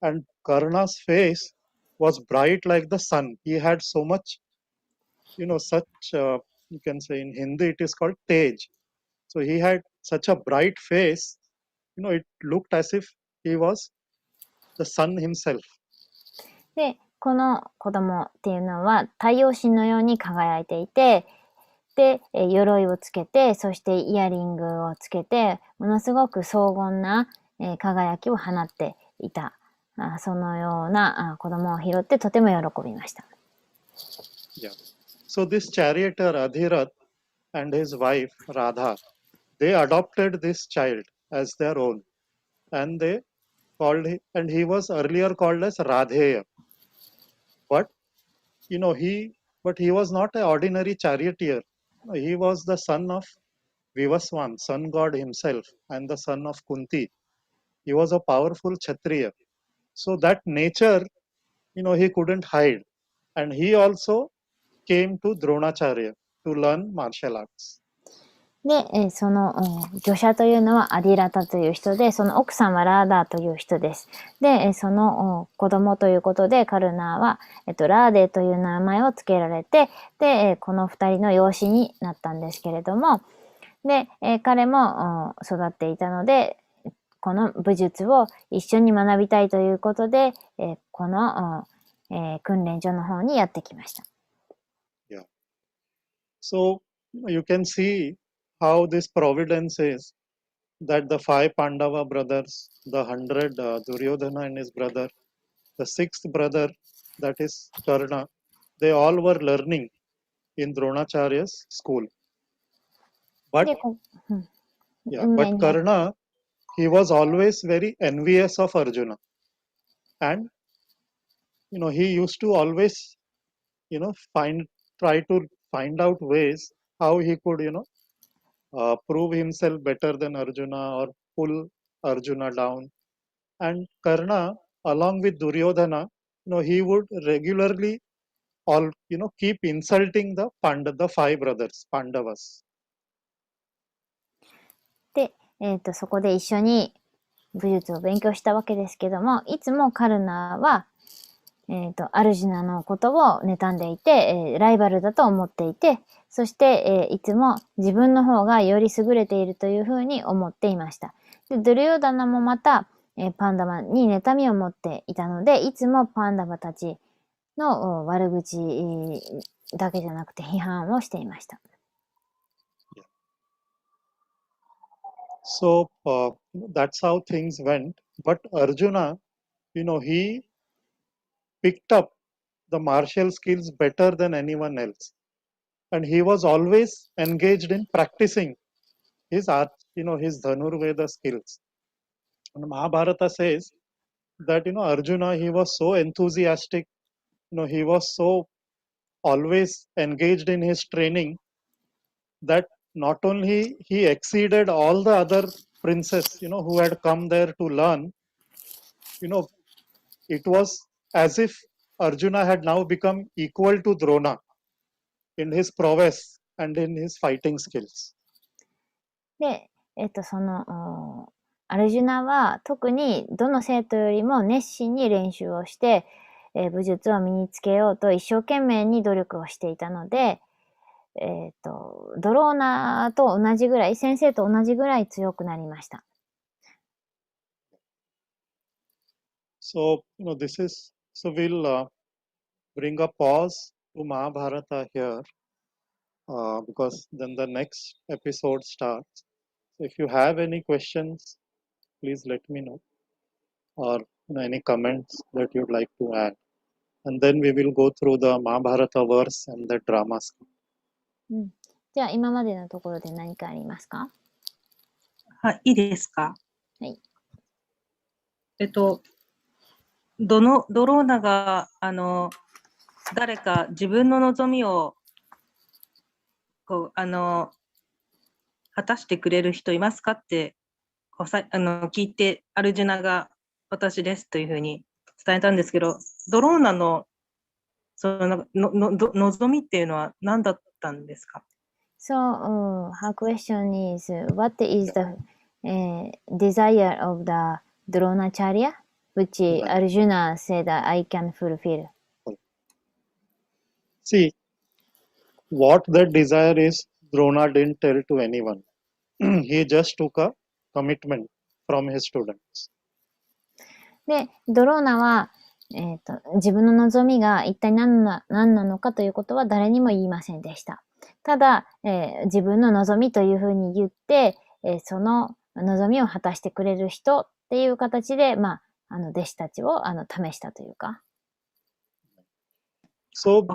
And Karna's face was bright like the sun. He had so much, such, you can say in Hindi it is called tej. So he had such a bright face, it looked as if he was the sun himself. で、この子供っていうのは太陽神のように輝いていて、で、鎧をつけて、そしてイヤリングをつけて、ものすごく荘厳な、輝きを放っていた。そのような子供を拾ってとても喜びました。Yeah. So this charioteer Adhirath and his wife Radha, they adopted this child as their own, and they called him, and he was earlier called as Radheya. But he was not an ordinary charioteer. He was the son of Vivaswan, sun god himself, and the son of Kunti. He was a powerful Kshatriya. So that nature, he couldn't hide. And he also came to Dronacharya to learn martial arts. で、その御者というのはアディラタという人で、その奥さんはラーダーという人です。で、その子供ということで、カルナーは、ラーデという名前を付けられて、で、この二人の養子になったんですけれども、で、彼も育っていたので、この武術を一緒に学びたいということで、この、訓練所の方にやってきました。Yeah. So you can see how this providence is, that the 5 Pandava brothers, the 100 Duryodhana and his brother, the 6th brother, that is Karna, they all were learning in Dronacharya's school. But で、but Karna, he was always very envious of Arjuna, and he used to always try to find out ways how he could prove himself better than Arjuna or pull Arjuna down. And Karna, along with Duryodhana, he would regularly keep insulting the 5 brothers, Pandavas. で、そこで一緒に武術を勉強したわけですけども、いつもカルナは、アルジュナのことを妬んでいて、ライバルだと思っていて、そして、いつも自分の方がより優れているというふうに思っていました。で、ドゥルヨダナもまた、パンダバに妬みを持っていたので、いつもパンダバたちの悪口だけじゃなくて批判をしていました。So that's how things went. But Arjuna, he picked up the martial skills better than anyone else. And he was always engaged in practicing his art, his Dhanurveda skills. And Mahabharata says that, Arjuna, he was so enthusiastic, he was so always engaged in his training that not only he exceeded all the other princes, who had come there to learn, it was as if Arjuna had now become equal to Drona in his prowess and in his fighting skills. で、アルジュナは特にどの生徒よりも熱心に練習をして、武術を身につけようと一生懸命に努力をしていたので、ドローナと同じぐらい、先生と同じぐらい強くなりました。So, so we'll bring a pause to Mahabharata here because then the next episode starts. So if you have any questions, please let me know, or any comments that you'd like to add. And then we will go through the Mahabharata verse and the drama script. じゃあ今までのところで何かありますか？はい、いいですか？はい。ドローナが誰か自分の望みを果たしてくれる人いますかって聞いて、アルジュナが私ですというふうに伝えたんですけど、ドローナの望みっていうのは何だったんですか？ So, her question is, what is the desire of the Dronacharya, which Arjuna said that I can fulfill? See, what that desire is, Drona didn't tell to anyone. He just took a commitment from his students. で、ドローナは、自分の望みが一体何なのかということは誰にも言いませんでした。ただ、自分の望みというふうに言って、その望みを果たしてくれる人っていう形で、弟子たちを試したというか。So,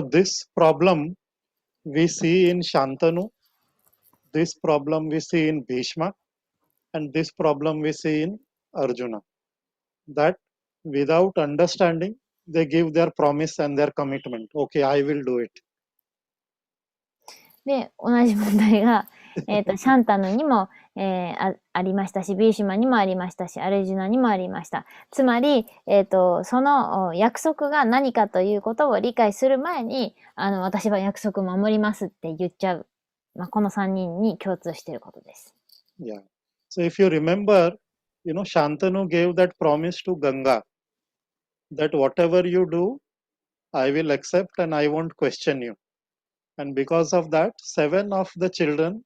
this problem we see in Shantanu, this problem we see in Bhishma, and this problem we see in Arjuna. That without understanding, they give their promise and their commitment. Okay, I will do it. で、同じ問題が、シャンタヌにも、ありましたし、ビーシュマにもありましたし、アルジュナにもありました。つまり、その約束が何かということを理解する前に、私は約束守りますって言っちゃう。この3人に共通していることです。Yeah. So if you remember, Shantanu gave that promise to Ganga that whatever you do, I will accept and I won't question you. And because of that, 7 of the children,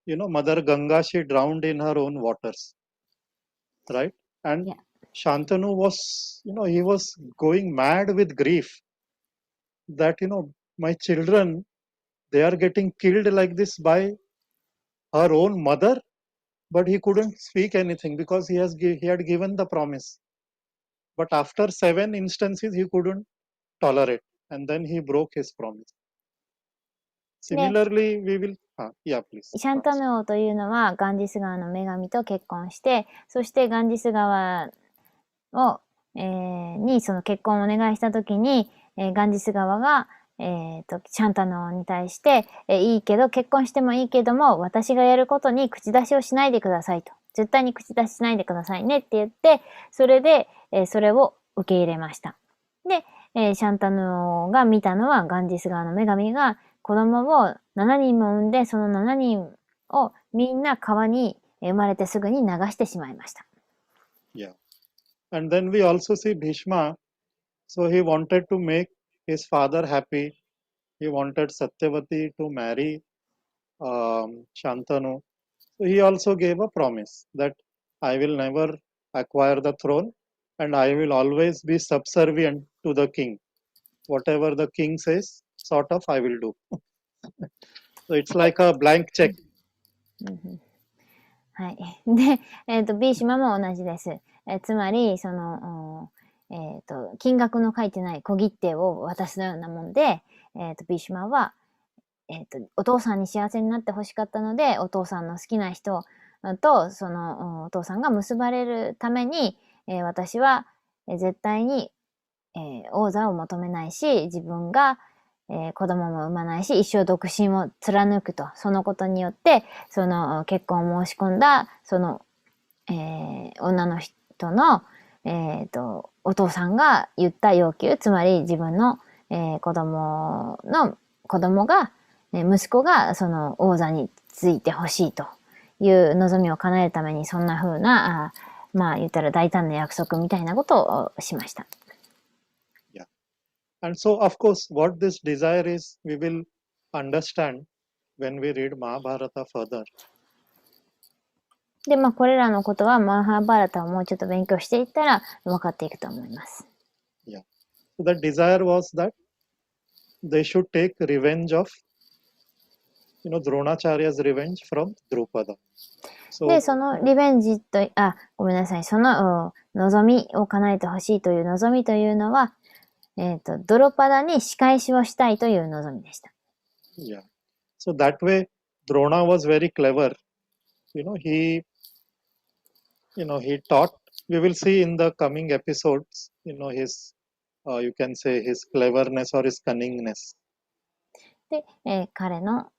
Mother Ganga, she drowned in her own waters. Right? And Shantanu was, he was going mad with grief that, my children, they are getting killed like this by her own mother, but he couldn't speak anything because he had given the promise. But after 7 instances, he couldn't tolerate, and then he broke his promise. Similarly, we will. Yeah, please. シャンタヌ王というのはガンジス川の女神と結婚して、そしてガンジス川を、にその結婚をお願いしたときに、ガンジス川が、シャンタヌ王に対して、いいけど、結婚してもいいけども、私がやることに口出しをしないでくださいと。絶対に口出ししないでくださいねって言って、それで、それを受け入れました。で、シャンタヌ王が見たのはガンジス川の女神が子供を7人も産んで、その7人をみんな川に生まれてすぐに流してしまいました。Yeah. And then we also see Bhishma. So he wanted to make his father happy. He wanted Satyavati to marry Shantanu. So he also gave a promise that I will never acquire the throne and I will always be subservient to the king. Whatever the king says, sort of I will do. So it's like a blank check. はい。で、ビーシマも同じです。つまり、その、金額の書いてない小切手を渡すようなもんで、ビーシマは、お父さんに幸せになってほしかったので、お父さんの好きな人と、その、お父さんが結ばれるために、私は絶対に、王座を求めないし、自分が、子供も産まないし、一生独身を貫くと。そのことによって、その結婚を申し込んだ、その、女の人の、お父さんが言った要求、つまり自分の、子供が、息子がその王座についてほしいという望みを叶えるために、そんな風な、まあ言ったら大胆な約束みたいなことをしました。And so, of course, what this desire is, we will understand when we read Mahabharata further. で、まあ、これらのことは、マハーバラタをもうちょっと勉強していったら分かっていくと思います。Yeah. So the desire was that they should take revenge of, Dronacharya's revenge from Drupada. で、そのリベンジと、ごめんなさい。その望みを叶えてほしいという望みというのは、ドロパダに仕返しをしたいという望みでした。Yeah. So that way, Drona was very clever. He taught. We will see in the coming episodes, his, you can say his cleverness or his cunningness. で、彼の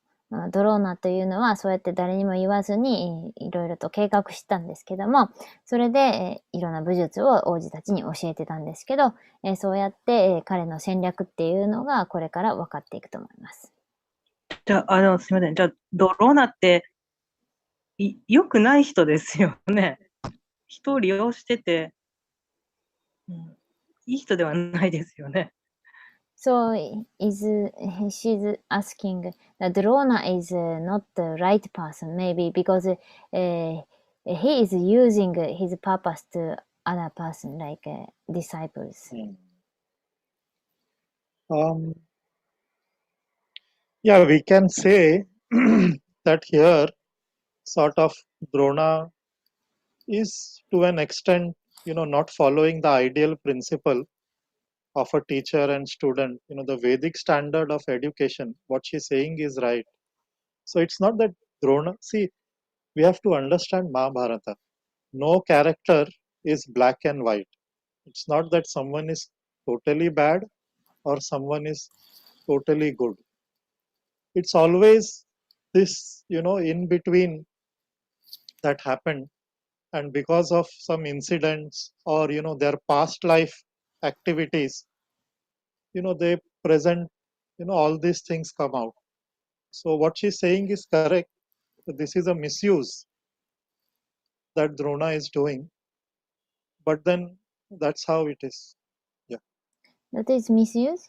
ドローナというのはそうやって誰にも言わずにいろいろと計画したんですけども、それでいろんな武術を王子たちに教えてたんですけど、そうやって彼の戦略っていうのがこれから分かっていくと思います。じゃあ、すみません。じゃあ、ドローナって良くない人ですよね。人を利用してて、いい人ではないですよね。So she's asking that Drona is not the right person, maybe because he is using his purpose to other person like disciples. Yeah, we can say that here, sort of Drona is to an extent, not following the ideal principle of a teacher and student, the Vedic standard of education. What she's saying is right. So it's not that Drona, see, we have to understand Mahabharata. No character is black and white. It's not that someone is totally bad or someone is totally good. It's always this, in between that happened. And because of some incidents or, their past life activities, they present, all these things come out. So what she's saying is correct. This is a misuse that Drona is doing. But then that's how it is. Yeah. That is misuse?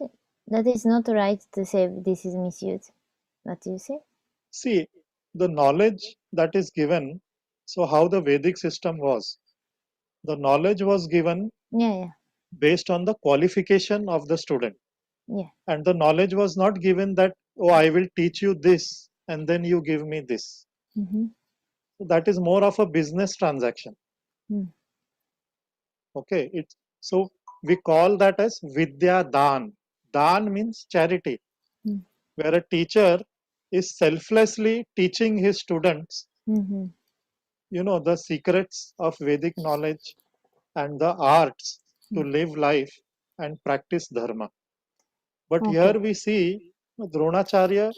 That is not right to say this is misuse. What do you say? See, the knowledge that is given, so how the Vedic system was. The knowledge was given based on the qualification of the student. Yeah. And the knowledge was not given that, I will teach you this and then you give me this. Mm-hmm. So that is more of a business transaction. Okay, so we call that as Vidya Dan. Dan means charity, where a teacher is selflessly teaching his students, the secrets of Vedic knowledge and the arts to live life and practice dharma. But here we see Dronacharya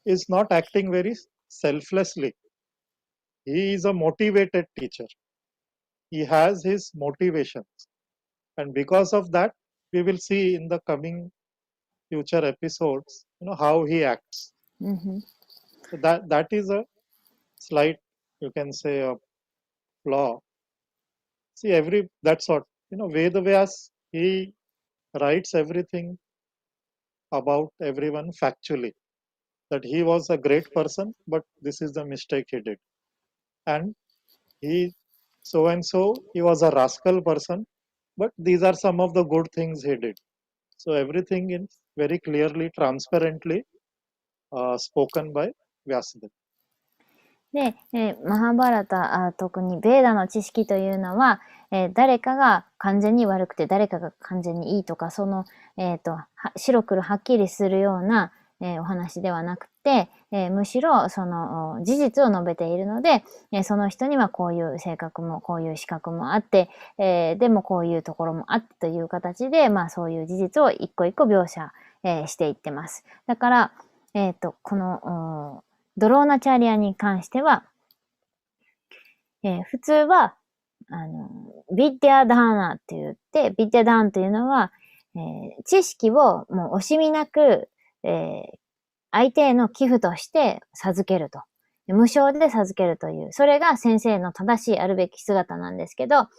is not acting very selflessly. He is a motivated teacher. He has his motivations. And because of that, we will see in the coming future episodes, how he acts. So that is a slight, you can say, a flaw. See, that's what, Vedavyas, he writes everything about everyone factually. That he was a great person, but this is the mistake he did. And he, so and so, he was a rascal person, but these are some of the good things he did. So everything is very clearly, transparently spoken by Vyasadeva. で、マハーバーラタ、特にベーダの知識というのは、誰かが完全に悪くて誰かが完全にいいとか、その、白黒はっきりするような、お話ではなくて、むしろその事実を述べているので、その人にはこういう性格もこういう資格もあって、でもこういうところもあってという形で、そういう事実を一個一個描写、していってます。だから、このドローナチャリアに関しては、普通はビッディアダーナって言って、ビッディアダーンというのは、知識をもう惜しみなく、相手への寄付として授けると。無償で授けるという。それが先生の正しいあるべき姿なんですけど、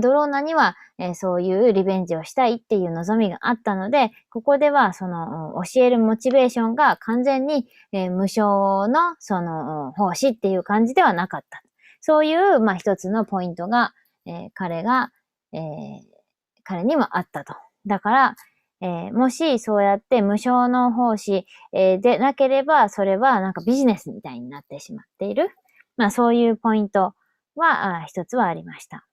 ドローナには、そういうリベンジをしたいっていう望みがあったので、ここではその教えるモチベーションが完全に、無償のその奉仕っていう感じではなかった。そういう、一つのポイントが、彼にはあったと。だから、もしそうやって無償の奉仕、でなければ、それはなんかビジネスみたいになってしまっている。そういうポイントは一つはありました。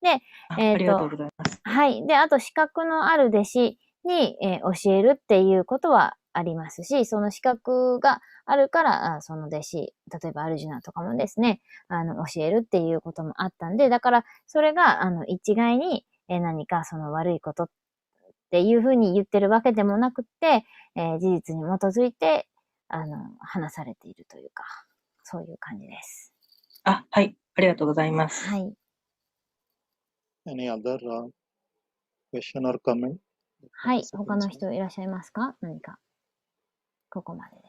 で、ありがとうございます。はい。で、あと資格のある弟子に、教えるっていうことはありますし、その資格があるから、その弟子、例えばアルジュナとかもですね、教えるっていうこともあったんで、だから、それが、一概に、何かその悪いことっていうふうに言ってるわけでもなくって、事実に基づいて、話されているというか、そういう感じです。はい。ありがとうございます。はい。Any other question or comment? はい。他の人いらっしゃいますか？何か。ここまでで。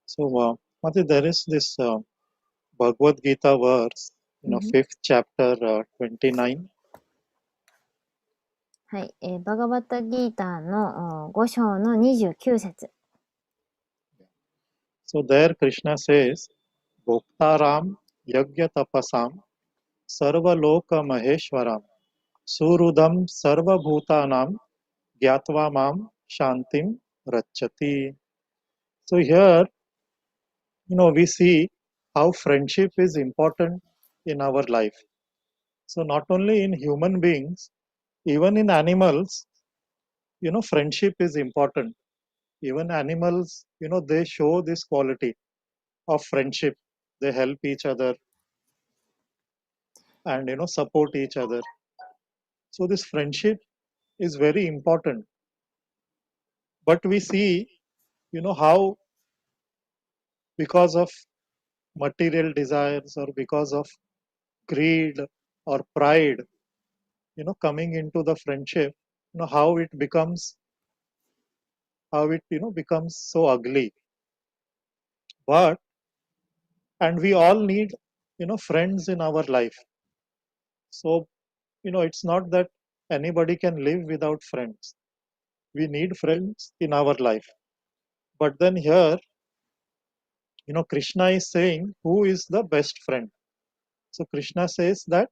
So, Mati, there is this Bhagavad Gita verse, 5th chapter, 29. はい。バガバッタギーターの5章の29節。So there Krishna says, Bhoktaram Yagya Tapasam Sarva Loka Maheshwaram Surudam Sarva Bhutanam Gyatva Mam Shantim Rachati. So here, we see how friendship is important in our life. So not only in human beings, even in animals, friendship is important. Even animals, they show this quality of friendship. They help each other and, support each other. So this friendship is very important. But we see, how because of material desires or because of greed or pride, coming into the friendship, how it becomes so ugly. And we all need, friends in our life. So, it's not that anybody can live without friends. We need friends in our life. But then here, Krishna is saying, who is the best friend? So Krishna says that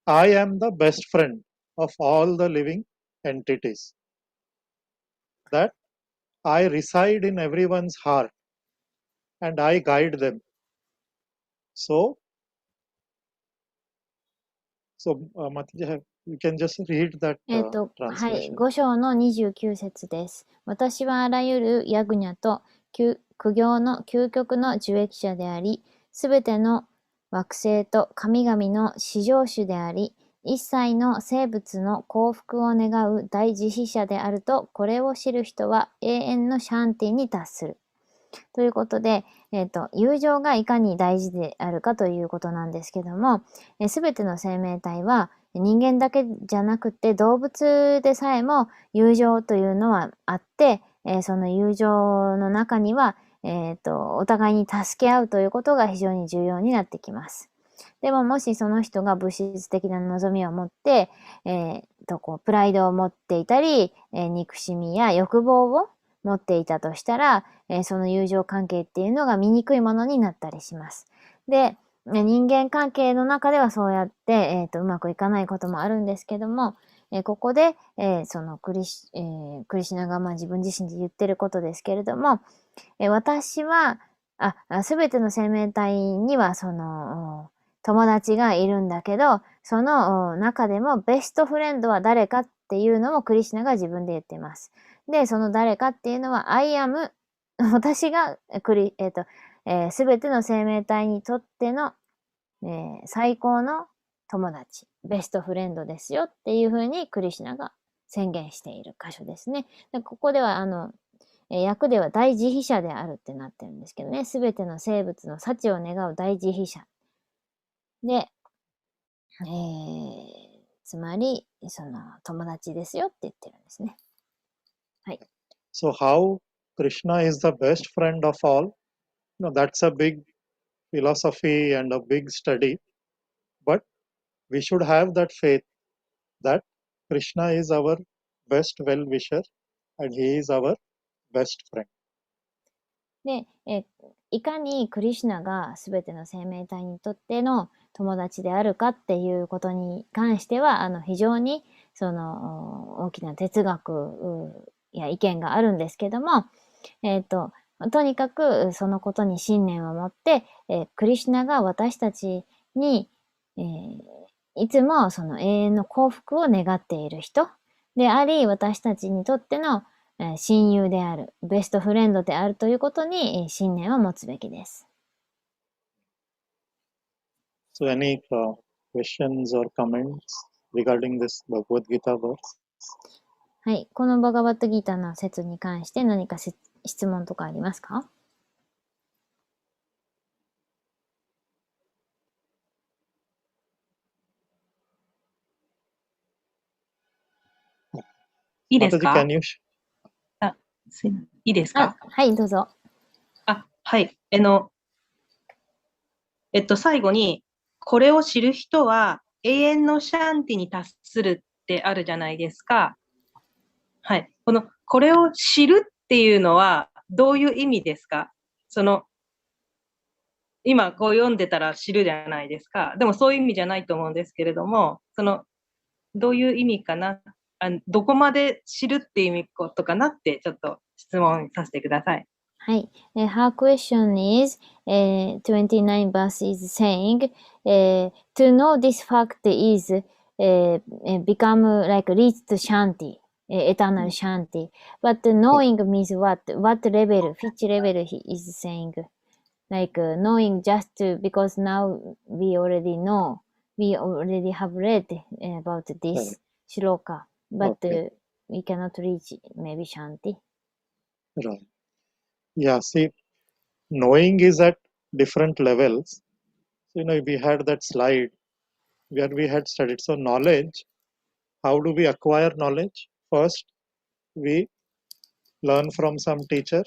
I am the best friend of all the living entities. That I reside in everyone's heart and I guide them. So, Mataji, you can just read that はい、 translation. 5章の29節です。私はあらゆるヤグニャと苦行の究極の受益者であり、すべての惑星と神々の至上主であり、一切の生物の幸福を願う大慈悲者であると、これを知る人は永遠のシャンティに達する。ということで、友情がいかに大事であるかということなんですけども、すべての生命体は人間だけじゃなくて動物でさえも友情というのはあって、その友情の中には、お互いに助け合うということが非常に重要になってきます。でももしその人が物質的な望みを持って、プライドを持っていたり、憎しみや欲望を持っていたとしたら、その友情関係っていうのが醜いものになったりします。で、人間関係の中ではそうやって、うまくいかないこともあるんですけども、ここで、そのクリシナが自分自身で言ってることですけれども、私は、すべての生命体にはその友達がいるんだけど、その中でもベストフレンドは誰かっていうのもクリシナが自分で言っています。で、その誰かっていうのは、I am 私がすべての生命体にとっての、最高の友達、ベストフレンドですよっていうふうにクリシナが宣言している箇所ですね。でここでは訳では大慈悲者であるってなってるんですけどね。すべての生物の幸を願う大慈悲者。で、つまり、その友達ですよって言ってるんですね。はい。So how Krishna is the best friend of all? That's a big philosophy and a big study. But we should have that faith that Krishna is our best well-wisher and he is our best friend. で、いかにクリシュナがすべての生命体にとっての友達であるかっていうことに関しては、非常にその大きな哲学や意見があるんですけども、とにかくそのことに信念を持って、クリシュナが私たちに、いつもその永遠の幸福を願っている人であり、私たちにとっての親友である、ベストフレンドであるということに信念を持つべきです。So any questions or comments regarding this Bhagavad Gita verse? はい。このバガバットギーターの説に関して何か質問とかありますか？いいですか？ Mataji, can you いいですか？はい、どうぞ。はい。最後に、これを知る人は永遠のシャンティに達するってあるじゃないですか。はい。これを知るっていうのはどういう意味ですか？今こう読んでたら知るじゃないですか。でもそういう意味じゃないと思うんですけれども、どういう意味かな、どこまで知るっていう意味ことかなってちょっと質問させてください。はい。Her question is, 29 verse is saying, to know this fact is become like reach to Shanti, eternal Shanti. But knowing means what? What level? Which level he is saying? Like knowing just because now we already know, we already have read about this shloka, but we cannot reach maybe Shanti. Right. Yeah, see, knowing is at different levels. So, we had that slide where we had studied. So knowledge, how do we acquire knowledge? First, we learn from some teacher.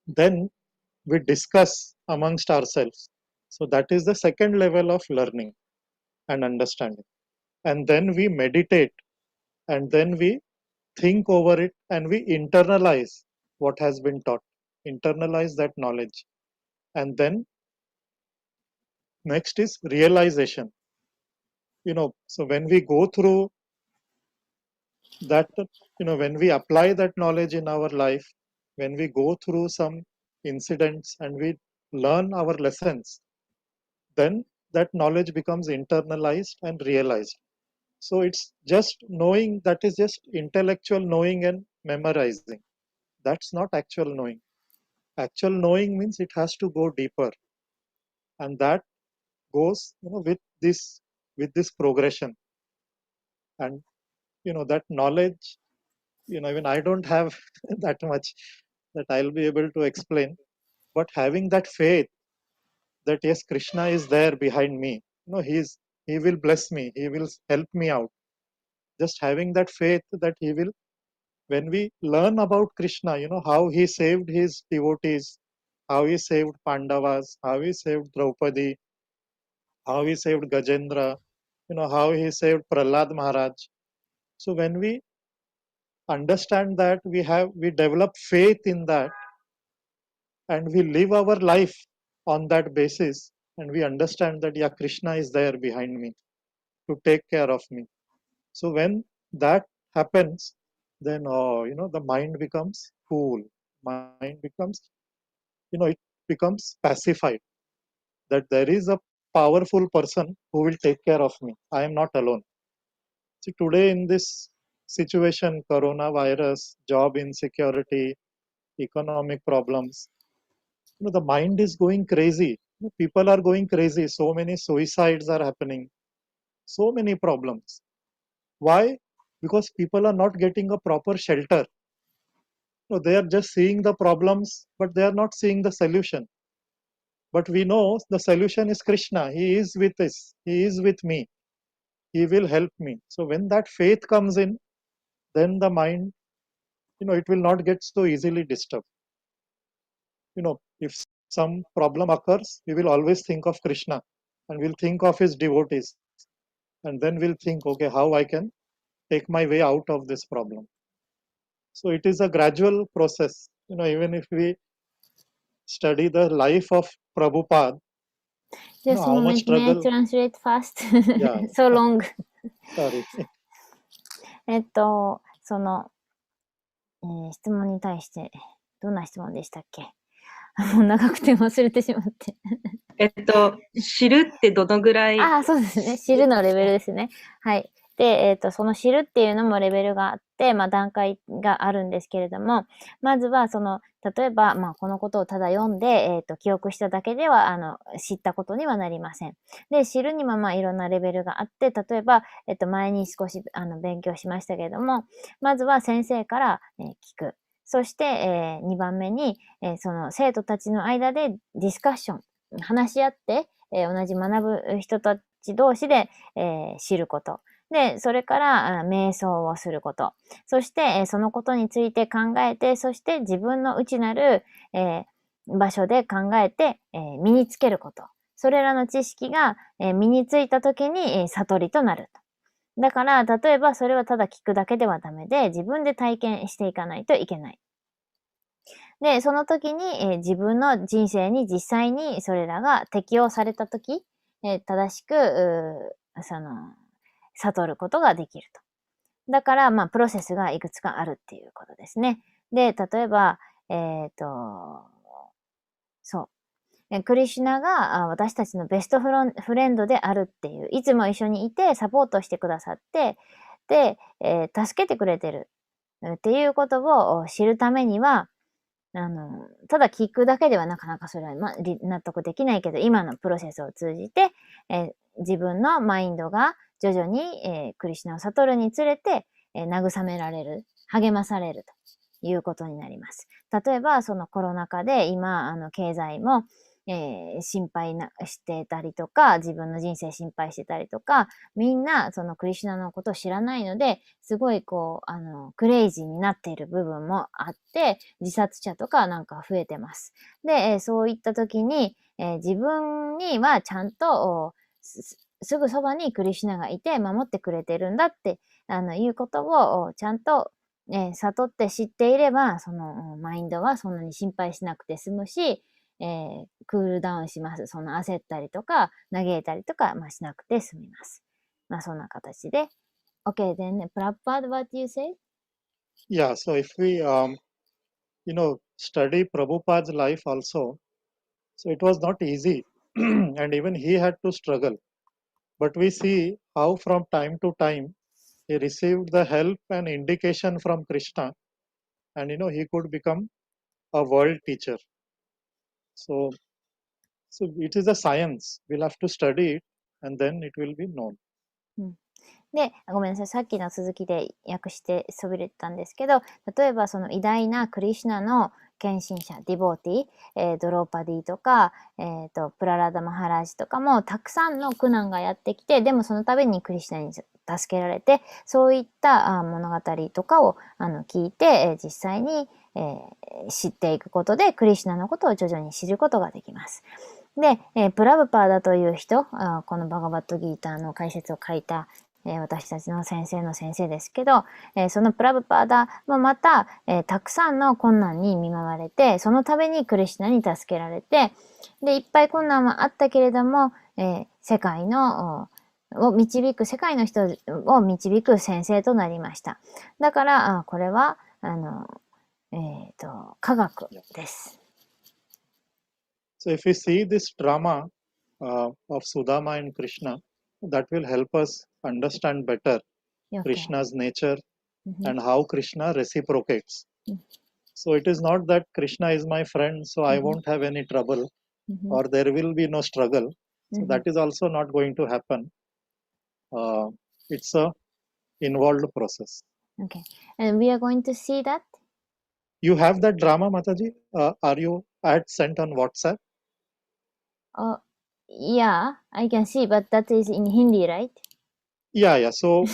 Then we discuss amongst ourselves. So that is the second level of learning and understanding. And then we meditate, and then we think over it, and we internalize what has been taught, internalize that knowledge. And then next is realization. So when we go through that, when we apply that knowledge in our life, when we go through some incidents and we learn our lessons, then that knowledge becomes internalized and realized. So it's just knowing, that is just intellectual knowing and memorizing. That's not actual knowing. Actual knowing means it has to go deeper, and that goes with this progression. And that knowledge, even I don't have that much that I'll be able to explain, but having that faith that yes, Krishna is there behind me, he will bless me, he will help me out. Just having that faith that he will, when we learn about Krishna, how he saved his devotees, how he saved Pandavas, how he saved Draupadi, how he saved Gajendra, how he saved Prahlad Maharaj. So when we understand that, we develop faith in that, and we live our life on that basis, and we understand that, yeah, Krishna is there behind me to take care of me. So when that happens, then the mind becomes cool. Mind becomes, it becomes pacified, that there is a powerful person who will take care of me. I am not alone. See, today in this situation, coronavirus, job insecurity, economic problems, the mind is going crazy. People are going crazy. So many suicides are happening. So many problems. Why? Because people are not getting a proper shelter. They are just seeing the problems, but they are not seeing the solution. But we know the solution is Krishna. He is with us. He is with me. He will help me. So when that faith comes in, then the mind, it will not get so easily disturbed. If some problem occurs, we will always think of Krishna, and we'll think of his devotees. And then we'll think, okay, how I can take my way out of this problem. So it is a gradual process. Even if we study the life of Prabhupada, Just a how much moment, may I struggle. translate fast? Yeah. So long. Sorry. その、質問に対して、どんな質問でしたっけ？もう長くて忘れてしまって。知るってどのぐらい？そうですね。知るのレベルですね。はい。で、その知るっていうのもレベルがあって、段階があるんですけれども、まずは例えば、このことをただ読んで、記憶しただけでは、知ったことにはなりません。で、知るにもいろんなレベルがあって、例えば、前に少し、勉強しましたけれども、まずは先生から、聞く。そして、2番目に、その生徒たちの間でディスカッション、話し合って、同じ学ぶ人たち同士で、知ること。で、それから、瞑想をすること。そして、そのことについて考えて、そして自分の内なる、場所で考えて、身につけること。それらの知識が、身についたときに、悟りとなると。だから、例えばそれはただ聞くだけではダメで、自分で体験していかないといけない。で、その時に、自分の人生に実際にそれらが適用された時、正しく、悟ることができると。だから、プロセスがいくつかあるっていうことですね。で、例えば、クリシュナが私たちのベストフレンドであるっていう、いつも一緒にいてサポートしてくださって、で、助けてくれてるっていうことを知るためには、ただ聞くだけではなかなかそれは納得できないけど、今のプロセスを通じて、自分のマインドが徐々に、クリシュナを悟るにつれて、慰められる、励まされるということになります。例えば、そのコロナ禍で今、経済も、心配してたりとか、自分の人生心配してたりとか、みんなそのクリシュナのことを知らないので、すごいクレイジーになっている部分もあって、自殺者とかなんか増えてます。で、そういった時に、自分にはちゃんとすぐそばにクリシュナがいて守ってくれてるんだっていうことをちゃんと悟って知っていれば、そのマインドはそんなに心配しなくて済むし、クールダウンします。その焦ったりとか、嘆いたりとか、しなくて済みます。そんな形で、Okay, then Prabhupada, what you say? Yeah, so if we, study Prabhupada's life also, so it was not easy, and even he had to struggle. But we see how from time to time he received the help and indication from Krishna, and he could become a world teacher. So it is a science. We'll have to study it, and then it will be known. で、ごめんなさい。さっきの続きで訳してそびれてたんですけど、例えばその偉大なクリシュナの献身者、ディボーティ、ドローパディとか、プララダマハラージとかもたくさんの苦難がやってきて、でもその度にクリシュナに助けられて、そういった物語とかを聞いて、実際に、知っていくことで、クリシュナのことを徐々に知ることができます。で、プラブパーダという人、このバガバットギーターの解説を書いた私たちの先生の先生ですけど、そのプラブパーダもまた、たくさんの困難に見舞われて、その度にクリシュナに助けられて、で、いっぱい困難はあったけれども、世界の人を導く先生となりました。だから、これは、科学です。So if we see this drama of Sudama and Krishna, that will help us understand better Krishna's nature and how Krishna reciprocates. So it is not that Krishna is my friend, so I won't have any trouble, or there will be no struggle. So that is also not going to happen. It's a involved process. Okay, and we are going to see that. You have that drama, Mataji? Are you sent on WhatsApp? Yeah, I can see, but that is in Hindi, right? Yeah. So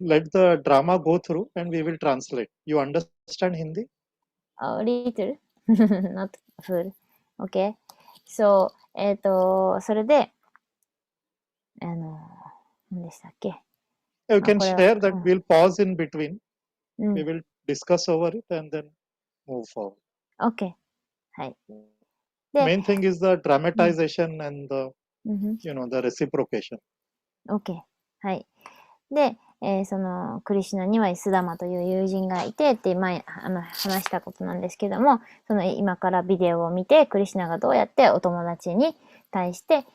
let the drama go through and we will translate. You understand Hindi? A little, not full. Okay. So, それで、何でしたっけ? You can share that. We'll pause in between. We will discuss over it and then move forward. Okay. はい。Main thing is the dramatization and the, the reciprocation. Okay. はい。で、そのクリシュナにはスダマという友人がいてって前話したことなんですけども、その今からビデオを見てクリシュナがどうやってお友達に対して、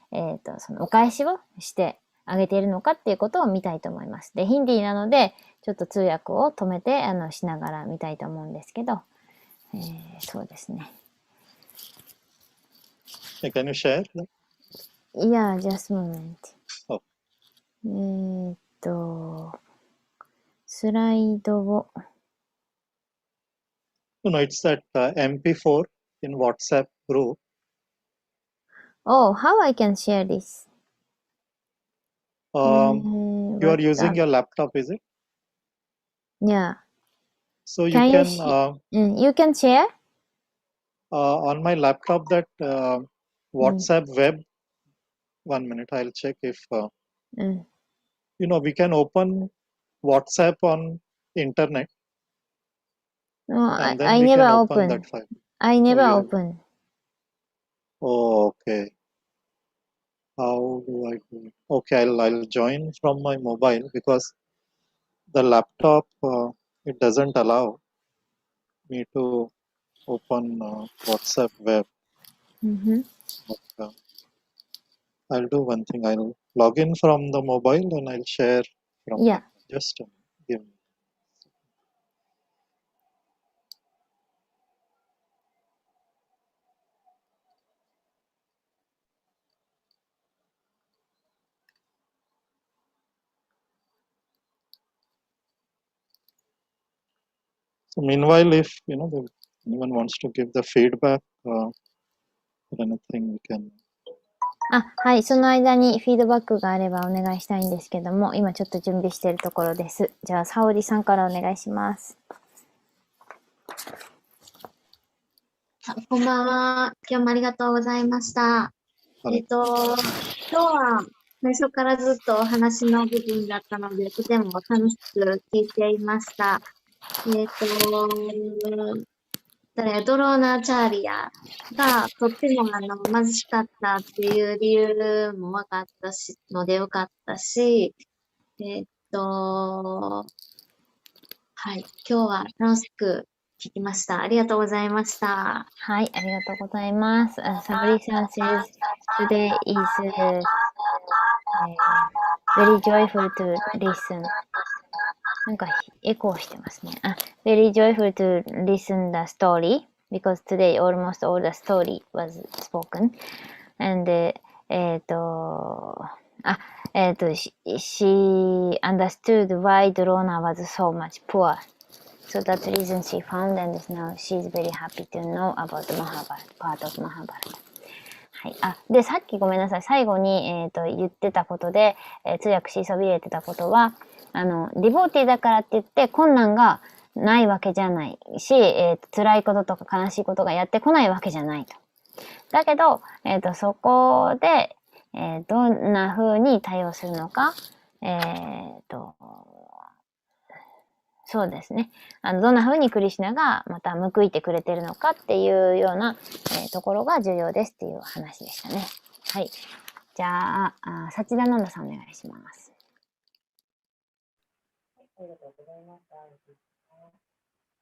そのお返しをしてあげているのかっていうことを見たいと思います。で、ヒンディーなのでちょっと通訳を止めてしながら見たいと思うんですけど、そうですね。Can you share? Yeah, just a moment. スライドを。No, it's that MP4 in WhatsApp group. Oh, how I can share this? You are using your laptop, is it? Yeah. So you can you can share? On my laptop that WhatsApp web. 1 minute, I'll check if we can open WhatsApp on internet. No, and then I we never can open open. that file. I never you open. Oh, okay. How do I do it? Okay, I'll join from my mobile because the laptop it doesn't allow me to open WhatsApp web. But, I'll do one thing. I'll log in from the mobile and I'll share from Yeah. just give me. So meanwhile, if anyone wants to give the feedback or anything, we can. はい。その間にフィードバックがあればお願いしたいんですけども、今ちょっと準備しているところです。じゃあ、沙織さんからお願いします。こんばんは。今日もありがとうございました。今日は最初からずっとお話の部分だったので、とても楽しく聞いていました。ドローナチャーリアがとっても貧しかったっていう理由も分かったのでよかったし、はい、今日は楽しく聞きました。ありがとうございました。はい、ありがとうございます。Somebody says today is very joyful to listen. なんかエコーしてますね。very joyful to listen the story because today almost all the story was spoken. And she understood why Drona was so much poor. So that's the reason she found, and now she's very happy to know about the Mahabharata, part of Mahabharata. はい。で、さっきごめんなさい。最後に、言ってたことで、通訳しそびれてたことは、ディボーティーだからって言って困難がないわけじゃないし、辛いこととか悲しいことがやってこないわけじゃないと。だけど、そこで、どんな風に対応するのか、そうですね。どんな風にクリシュナがまた報いてくれてるのかっていうような、ところが重要ですっていう話でしたね。はい。じゃあ、サチダナンダさんお願いします。ありがとうございました。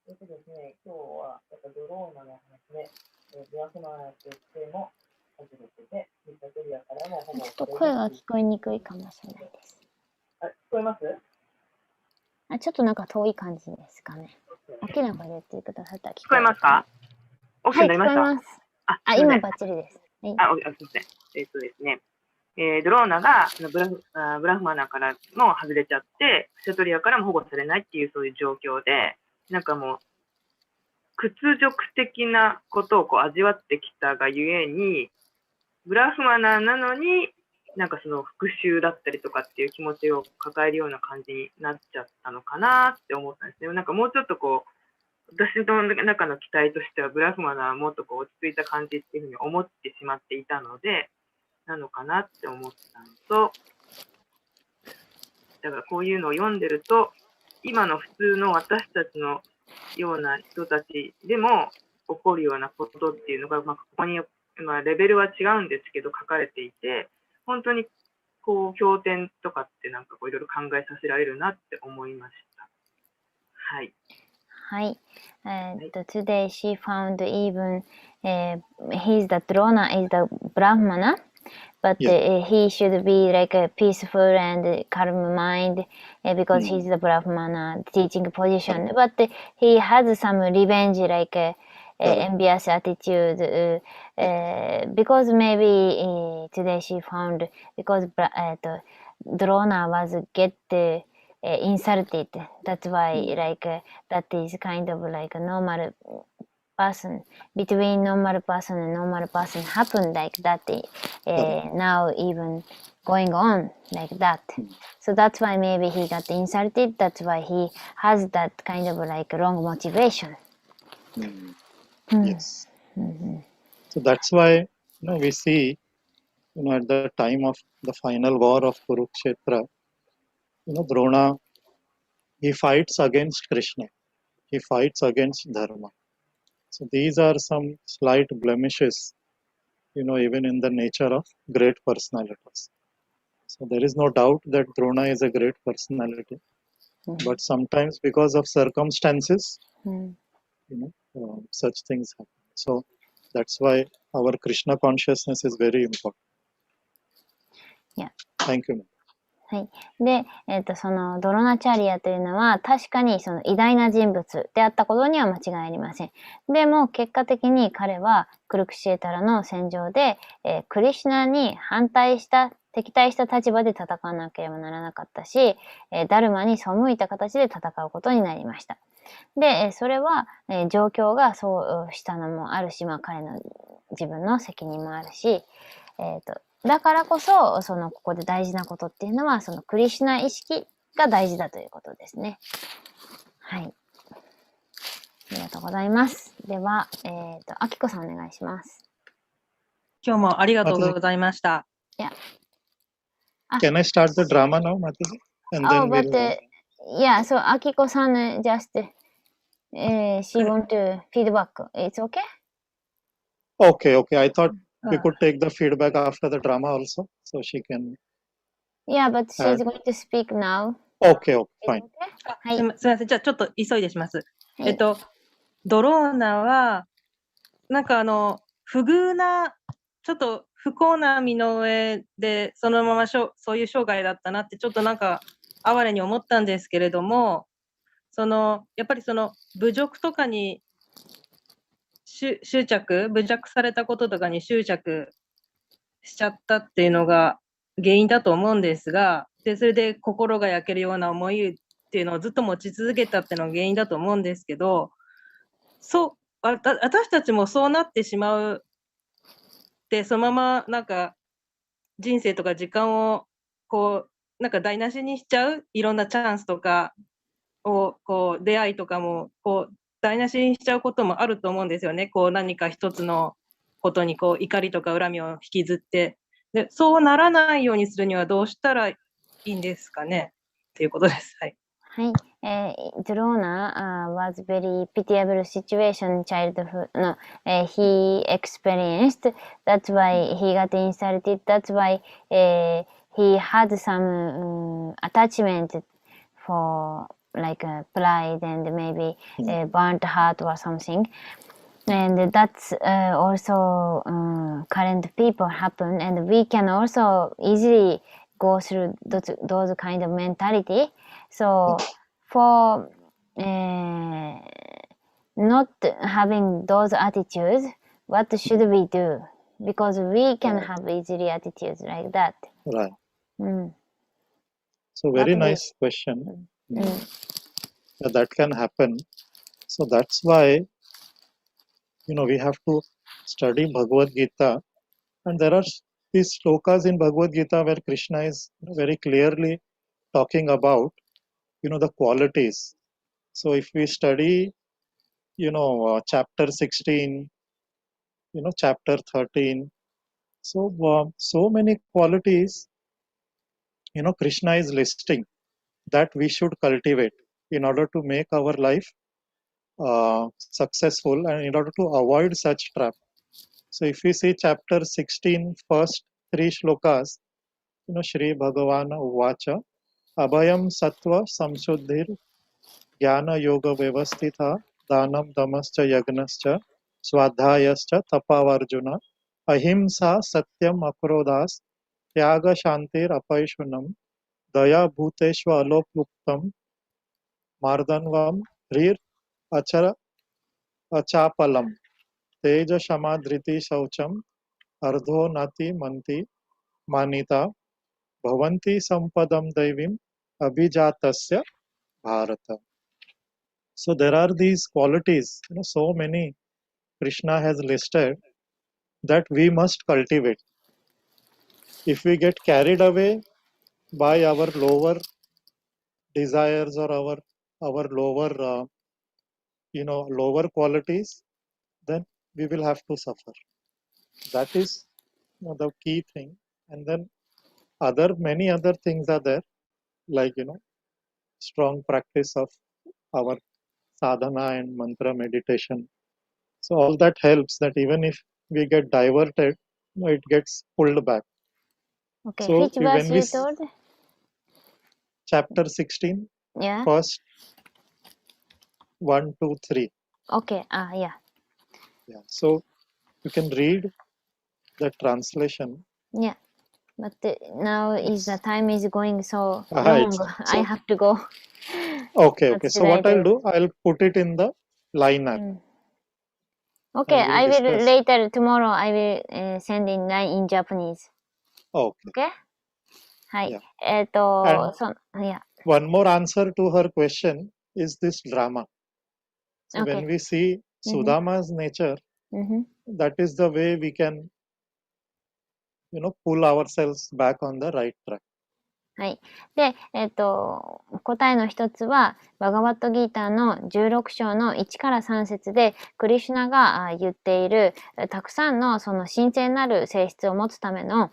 ですね、今日はドローナの話で、ブラフマーとしても初めてで、ミッタトリアからもほぼ。ちょっと声が聞こえにくいかもしれないです。聞こえます？ちょっとなんか遠い感じですかね。大きな声で言ってくださったら聞こえますか？オフになりました？はい、聞こえます。今バッチリです。すみません。ですね。ドローナがブラフマナからも外れちゃって、セトリアからも保護されないっていうそういう状況で、なんかもう、屈辱的なことを味わってきたがゆえに、ブラフマナなのに、なんかその復讐だったりとかっていう気持ちを抱えるような感じになっちゃったのかなって思ったんですね。なんかもうちょっと私の中の期待としては、ブラフマナはもっと落ち着いた感じっていうふうに思ってしまっていたので、なのかなって思ったのと、だからこういうのを読んでると、今の普通の私たちのような人たちでも起こるようなことっていうのが、ここに、レベルは違うんですけど書かれていて、本当に経典とかってなんかいろいろ考えさせられるなって思いました。はい。はい。Today she found even he's the Drona is the Brahmana, but he should be like a peaceful and calm mind because he's the Brahmana teaching position. But he has some revenge, like envious attitude, because maybe today she found because Drona was get insulted. That's why like that is kind of like a normal person. Between normal person and normal person happen like that. Now even going on like that. So that's why maybe he got insulted. That's why he has that kind of like wrong motivation. Yes. So that's why we see at the time of the final war of Kurukshetra, Drona, he fights against Krishna. He fights against Dharma. So these are some slight blemishes, even in the nature of great personalities. So there is no doubt that Drona is a great personality. But sometimes because of circumstances, such things happen. So that's why our Krishna consciousness is very important. Yeah. Thank you. はい。で、そのドロナチャリアというのは確かにその偉大な人物であったことには間違いありません。でも結果的に彼はクルクシェータラの戦場で、クリシュナに敵対した立場で戦わなければならなかったし、ダルマに背いた形で戦うことになりました。で、それは、状況がそうしたのもあるし、彼の自分の責任もあるし、だからこそ、ここで大事なことっていうのは、クリシュナ意識が大事だということですね。はい。ありがとうございます。では、あきこさんお願いします。今日もありがとうございました。Can I start the drama now, Mataji? And then but yeah, so Akiko-san just she want to feedback. It's okay? Okay. I thought we could take the feedback after the drama also, so she can. Yeah, but she's going to speak now. Okay, okay, fine. はい。すみません。じゃあちょっと急いでします。はいドローナは、なんか不遇な、ちょっと不幸な身の上で、そのままそういう生涯だったなって、ちょっとなんか哀れに思ったんですけれども、やっぱり侮辱とかに侮辱されたこととかに執着しちゃったっていうのが原因だと思うんですが、それで心が焼けるような思いっていうのをずっと持ち続けたっていうのが原因だと思うんですけど、私たちもそうなってしまうって、そのままなんか人生とか時間をこうなんか台無しにしちゃう、いろんなチャンスとかをこう出会いとかもこう台無しにしちゃうこともあると思うんですよね。こう何か一つのことにこう怒りとか恨みを引きずって、でそうならないようにするにはどうしたらいいんですかねっていうことです。はい。はい。Drona was very pitiable situation in childhood. No, he experienced. That's why he got insulted. That's why he had some attachment for like pride and maybe burnt heart or something. And that's also current people happen, and we can also easily go through those kind of mentality. So for not having those attitudes, what should we do? Because we can have easily attitudes like that. Right. Mm. So very What nice question. Mm. Yeah, that can happen. So that's why, we have to study Bhagavad Gita. And there are these shlokas in Bhagavad Gita where Krishna is very clearly talking about, the qualities. So if we study, chapter 16, chapter 13, so many qualities, Krishna is listing that we should cultivate in order to make our life successful and in order to avoid such trap. So if we see chapter 16, first 3 shlokas, Shri Bhagavana Uvacha, Abhayam Sattva Samshuddhir Jnana Yoga Vyavasthita Dhanam Damascha Yagnascha Swadhyayascha Tapavarjuna Ahimsa Satyam Akrodas Tyaga Shantir Apaishunam Daya Bhuteshva Alopuktam Mardanvam Hrir Achara Achapalam Teja Shamadriti Shaucham Ardho Nati Manti Manita Bhavanti Sampadam Daivim Abhijatasya Bharata. So there are these qualities, so many Krishna has listed that we must cultivate. If we get carried away by our lower desires or our lower lower qualities, then we will have to suffer. That is the key thing. And then many other things are there, like strong practice of our sadhana and mantra meditation. So all that helps, that even if we get diverted, it gets pulled back. Okay, So which verse when you told? Chapter 16, Yeah. first 1, 2, 3. Okay. Yeah. Yeah. So you can read the translation. Yeah. But now the time is going so Right. long. I have to go. Okay. What So should I what I'll do? do, I'll put it in the line app. Okay, and we'll I will discuss. later tomorrow. I will send in line in Japanese. Okay. Okay. はい。Yeah. yeah. One more answer to her question is this drama. So Okay. when we see Sudama's nature, that is the way we can, pull ourselves back on the right track. はい。で、答えの一つは、バガバットギーターの16章の1から3節で、クリシュナが言っている、たくさんのその神聖なる性質を持つための、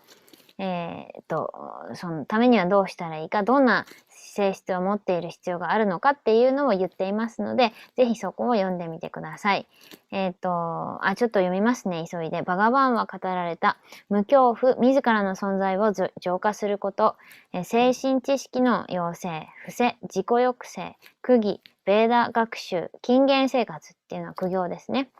そのためにはどうしたらいいか、どんな性質を持っている必要があるのかっていうのを言っていますので、ぜひそこを読んでみてください。ちょっと読みますね、急いで。バガバンは語られた、無恐怖、自らの存在を浄化すること、精神知識の養成、伏せ、自己抑制、苦儀、ベーダ学習、禁言生活っていうのは苦行ですね。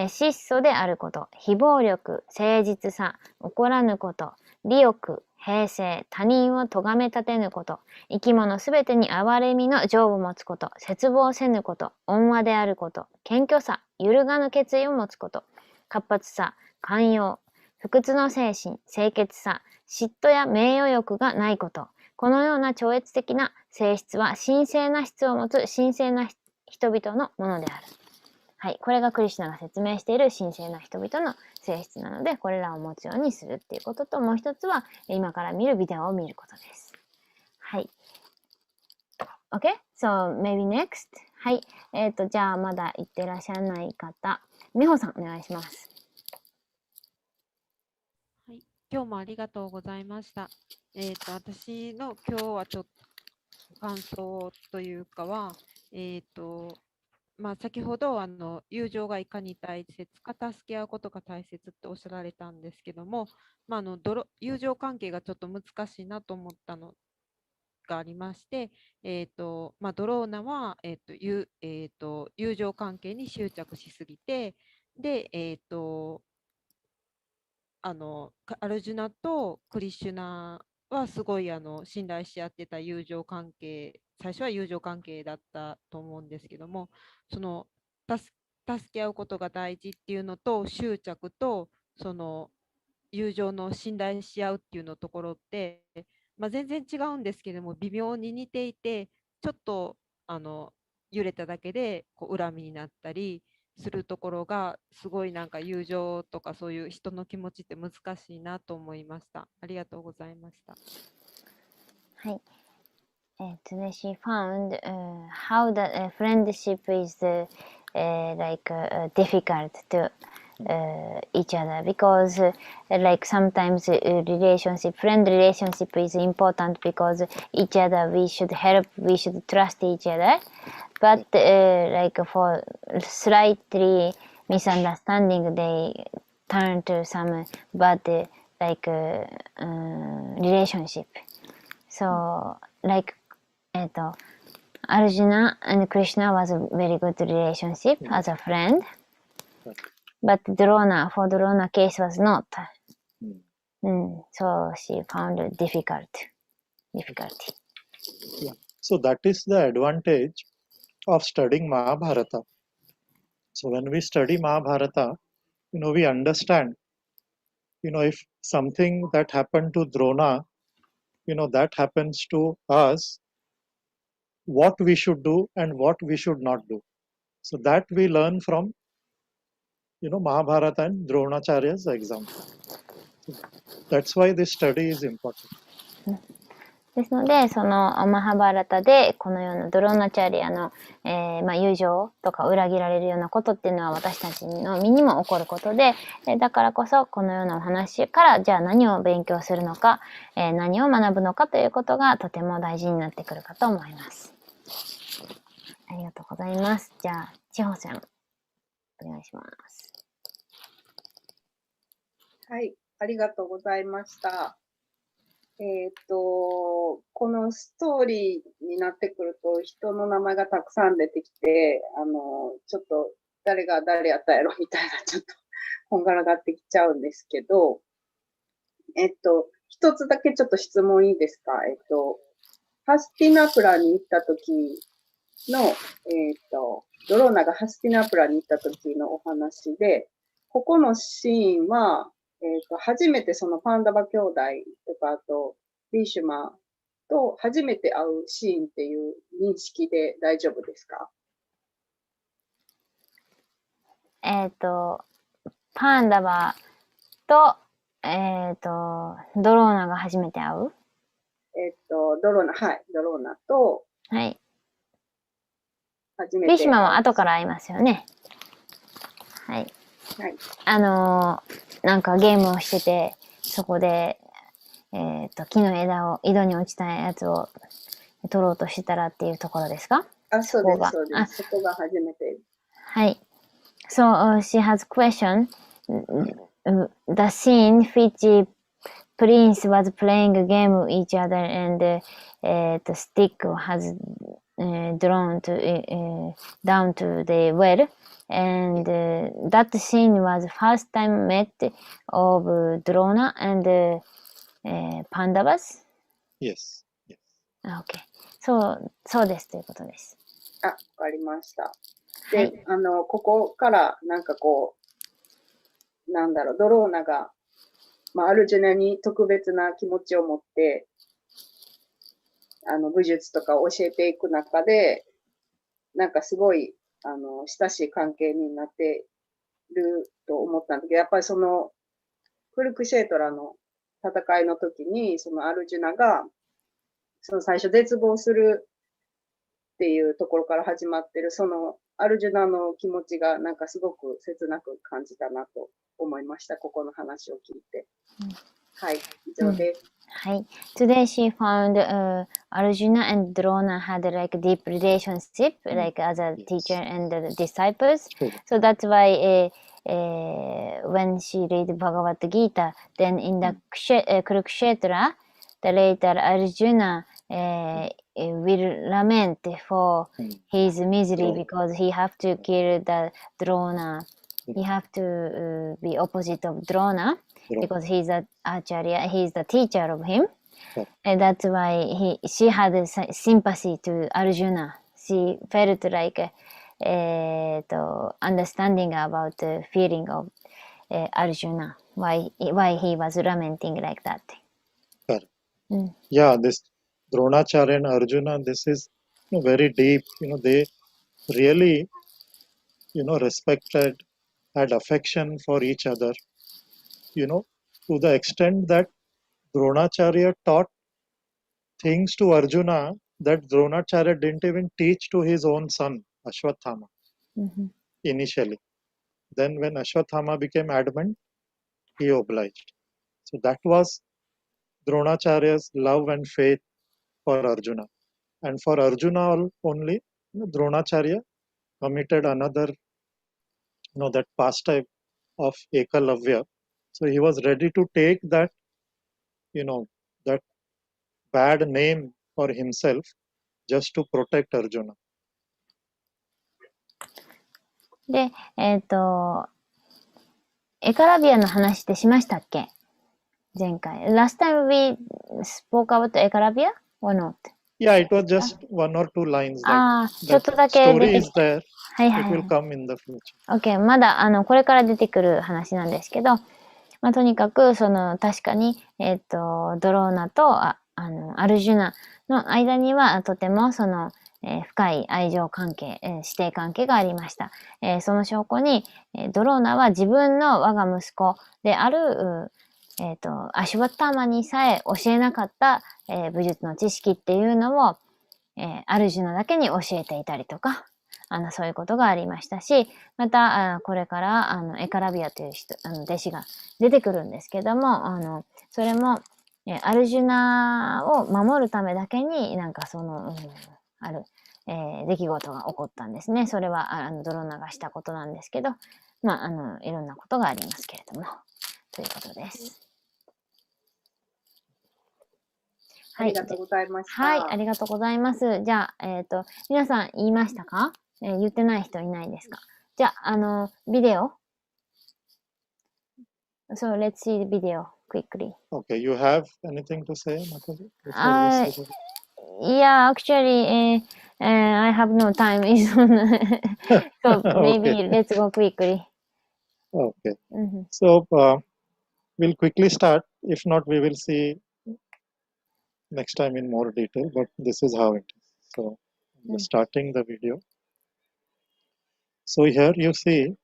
質素であること、非暴力、誠実さ、怒らぬこと、利欲、平静、他人を咎め立てぬこと、生き物すべてに憐れみの情を持つこと、絶望せぬこと、温和であること、謙虚さ、揺るがぬ決意を持つこと、活発さ、寛容、不屈の精神、清潔さ、嫉妬や名誉欲がないこと、このような超越的な性質は神聖な質を持つ神聖な人々のものである。はい。これがクリシュナが説明している神聖な人々の性質なので、これらを持つようにするっていうことと、もう一つは、今から見るビデオを見ることです。はい。OK? So, maybe next. はい。じゃあ、まだ言ってらっしゃらない方、美穂さん、お願いします。はい。今日もありがとうございました。私の今日はちょっと感想というかは、先ほど友情がいかに大切か、助け合うことが大切っておっしゃられたんですけども、友情関係がちょっと難しいなと思ったのがありまして、ドローナは、友情関係に執着しすぎて、で、アルジュナとクリシュナはすごい信頼し合ってた友情関係、最初は友情関係だったと思うんですけども、その助け合うことが大事っていうのと執着とその友情の信頼し合うっていうのところって、全然違うんですけども微妙に似ていて、ちょっと揺れただけで恨みになったりするところがすごいなんか友情とかそういう人の気持ちって難しいなと思いました。ありがとうございました。はい。Today she found how the friendship is difficult to each other because like sometimes friend relationship is important because each other we should help, we should trust each other, but like for slightly misunderstanding they turn to some bad relationship. So like Arjuna and Krishna was a very good relationship as a friend, but for Drona case was not. So she found it difficulty. Yeah. So that is the advantage of studying Mahabharata. So when we study Mahabharata, we understand, if something that happened to Drona, that happens to us, what we should do and what we should not do. So that we learn from, Mahabharata and Dronacharya's example. That's why this study is important. ですので、そのマハバラタでこのようなドローナチャリアの、友情とか裏切られるようなことっていうのは私たちの身にも起こることで、だからこそこのようなお話からじゃあ何を勉強するのか、何を学ぶのかということがとても大事になってくるかと思います。ありがとうございます。じゃあ、千穂さん、お願いします。はい、ありがとうございました。このストーリーになってくると人の名前がたくさん出てきて、ちょっと誰が誰やったやろみたいなちょっとこんがらがってきちゃうんですけど、一つだけちょっと質問いいですか？ハスティナプラに行った時の、ドローナがハスティナプラに行った時のお話で、ここのシーンは初めてそのパンダバ兄弟とか、あと、ビーシュマと初めて会うシーンっていう認識で大丈夫ですか？パンダバと、ドローナが初めて会う？ドローナと、はい。初めて。ビーシュマは後から会いますよね。はい。はい。なんかゲームをしてて、そこで、木の枝を、井戸に落ちたやつを取ろうとしたらっていうところですか？そうです、そうです。そこが初めて。はい。So, she has question. The scene which Prince was playing a game with each other and the stick has drawn down to the well. And that scene was first time met of Drona and Pandavas? Yes. Yes. Okay. そうですということです。わかりました。はい。で、ここからなんかこう、なんだろう、ドローナが、アルジュナに特別な気持ちを持って、武術とかを教えていく中で、なんかすごい、親しい関係になってると思ったんだけど、やっぱりその、クルクシェートラの戦いの時に、そのアルジュナが、その最初絶望するっていうところから始まってる、そのアルジュナの気持ちがなんかすごく切なく感じたなと思いました。ここの話を聞いて。はい、以上です。はい。Today she found Arjuna and Drona had like a deep relationship, like as a teacher and the disciples. So that's why when she read Bhagavad Gita, then in the Kurukshetra, the later Arjuna will lament for his misery because he have to kill the Drona. He have to be opposite of Drona because he's a acharya, he's the teacher of him. And that's why she had a sympathy to Arjuna. She felt like understanding about the feeling of Arjuna, why he was lamenting like that. Yeah, this Dronacharya and Arjuna, this is very deep. They really, respected, had affection for each other. To the extent that Dronacharya taught things to Arjuna that Dronacharya didn't even teach to his own son, Ashwathama, initially. Then when Ashwathama became adamant, he obliged. So that was Dronacharya's love and faith for Arjuna. And for Arjuna only, Dronacharya committed another, that pastime of Ekalavya. So he was ready to take that, that bad name for himself just to protect Arjuna. で、エカラビアの話ってしましたっけ？前回。Last time we spoke about エカラビア or not? Yeah, it was just one or two lines. ちょっとだけ出 story て is there. はいはい It はい。will come in the future. OK。まだ、これから出てくる話なんですけど、とにかく、確かに、ドローナと、アルジュナの間には、とても、深い愛情関係、師弟関係がありました。その証拠に、ドローナは自分の我が息子である、アシュワッターマにさえ教えなかった、武術の知識っていうのを、アルジュナだけに教えていたりとか、そういうことがありましたし、また、これから、エカラビアという弟子が出てくるんですけども、それも、アルジュナを守るためだけになんかある、出来事が起こったんですね。それは、ドローナがしたことなんですけど、いろんなことがありますけれども、ということです。ありがとうございました。はい、ありがとうございます。じゃあ、皆さん言いましたか？言ってない人いないですか？じゃあ、ビデオ So, let's see the video quickly. Okay, you have anything to say, Mataji? Yeah, actually, I have no time. So, maybe Okay. let's go quickly. Okay. So, we'll quickly start. If not, we will see next time in more detail, but this is how it is. So, I'm starting the video. So, here you see,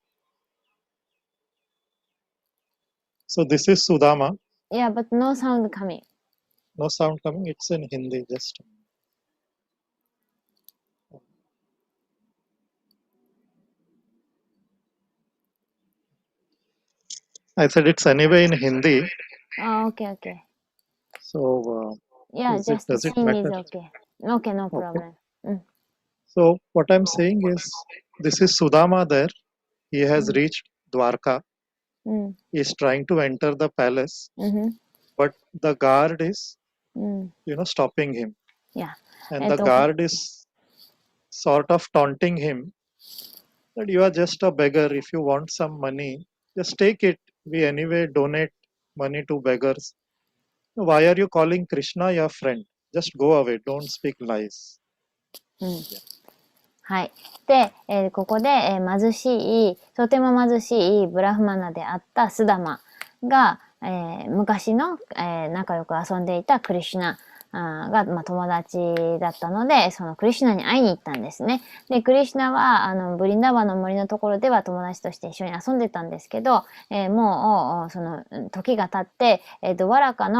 so this is Sudama. Yeah, but no sound coming. No sound coming, it's in Hindi just. I said it's anyway in Hindi. Oh, okay. So, Yeah, is it, just does it same is matter? okay. Okay, no Okay. problem. So, what I'm saying is, this is Sudama there. He has Mm. reached Dwarka. Mm. He is trying to enter the palace, Mm-hmm. but the guard is, Mm. stopping him. Yeah. And the guard is sort of taunting him that you are just a beggar. If you want some money, just take it. We anyway donate money to beggars. Why are you calling Krishna your friend? Just go away. Don't speak lies. はい。で、ここで、貧しい、とても貧しいブラフマナであったスダマが、昔の、仲良く遊んでいたクリシュナが、友達だったので、そのクリシュナに会いに行ったんですね。で、クリシュナは、ブリンダーバの森のところでは友達として一緒に遊んでたんですけど、もう、その、時が経って、ドワラカ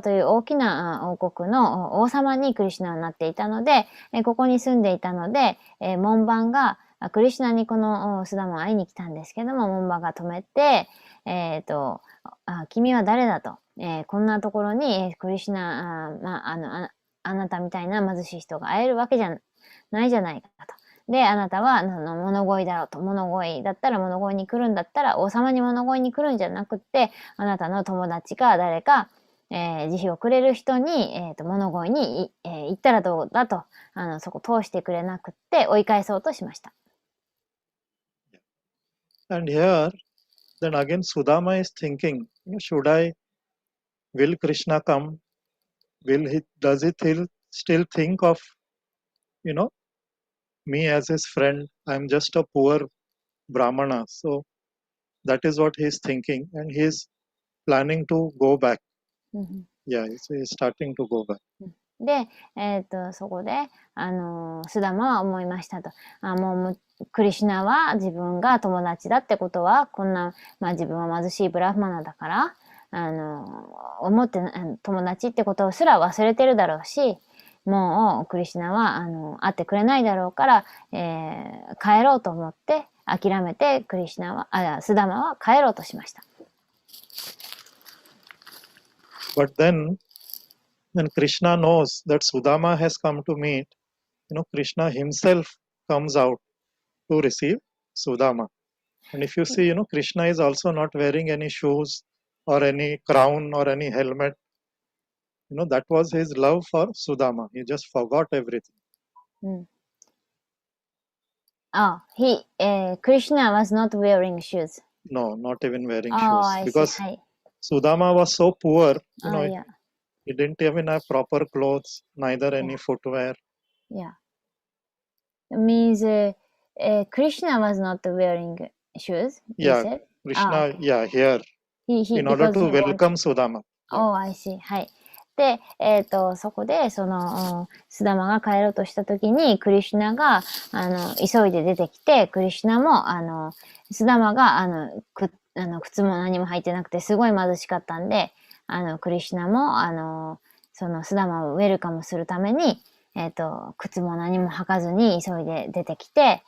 という大きな王国の王様にクリシュナになっていたので、ここに住んでいたので、門番が、クリシュナにこのスダマを会いに来たんですけども、門番が止めて、君は誰だと。こんなところに、クリシュナ、あなたみたいな貧しい人が会えるわけじゃないじゃないかと。で、あなたは物乞いだろうと。物乞いだったら物乞いに来るんだったら、王様に物乞いに来るんじゃなくって、あなたの友達か誰か、慈悲をくれる人に、物乞いに、行ったらどうだと、そこ通してくれなくって追い返そうとしました。And here, then again Sudama is thinking, will Krishna come? Does he still think of, me as his friend? I'm just a poor Brahmana. So that is what he's thinking. And he's planning to go back. Yeah, so he's starting to go back. で、そこで、スダマは思いましたと。もう、クリシュナは自分が友達だってことは、こんな、自分は貧しいブラフマナだから、思って、友達ってことすら忘れてるだろうし、もう、クリシュナは、会ってくれないだろうから、帰ろうと思って、諦めて、スダマは帰ろうとしました。But then, when Krishna knows that Sudama has come to meet, Krishna himself comes out to receive Sudama. And if you see, Krishna is also not wearing any shoes or any crown or any helmet. That was his love for Sudama. He just forgot everything. Krishna was not wearing shoes. No, not even wearing shoes. I Because see. Sudama was so poor, Yeah. he didn't even have proper clothes, neither any footwear. Yeah. It means Krishna was not wearing shoes. Yeah, Krishna, here. In order to welcome Sudama. Oh, I see. はい。で、そこで、スダマが帰ろうとしたときに、クリシュナが、急いで出てきて、クリシュナも、スダマが、靴も何も履いてなくて、すごい貧しかったんで、クリシュナも、そのスダマをウェルカムするために、靴も何も履かずに急いで出てきて、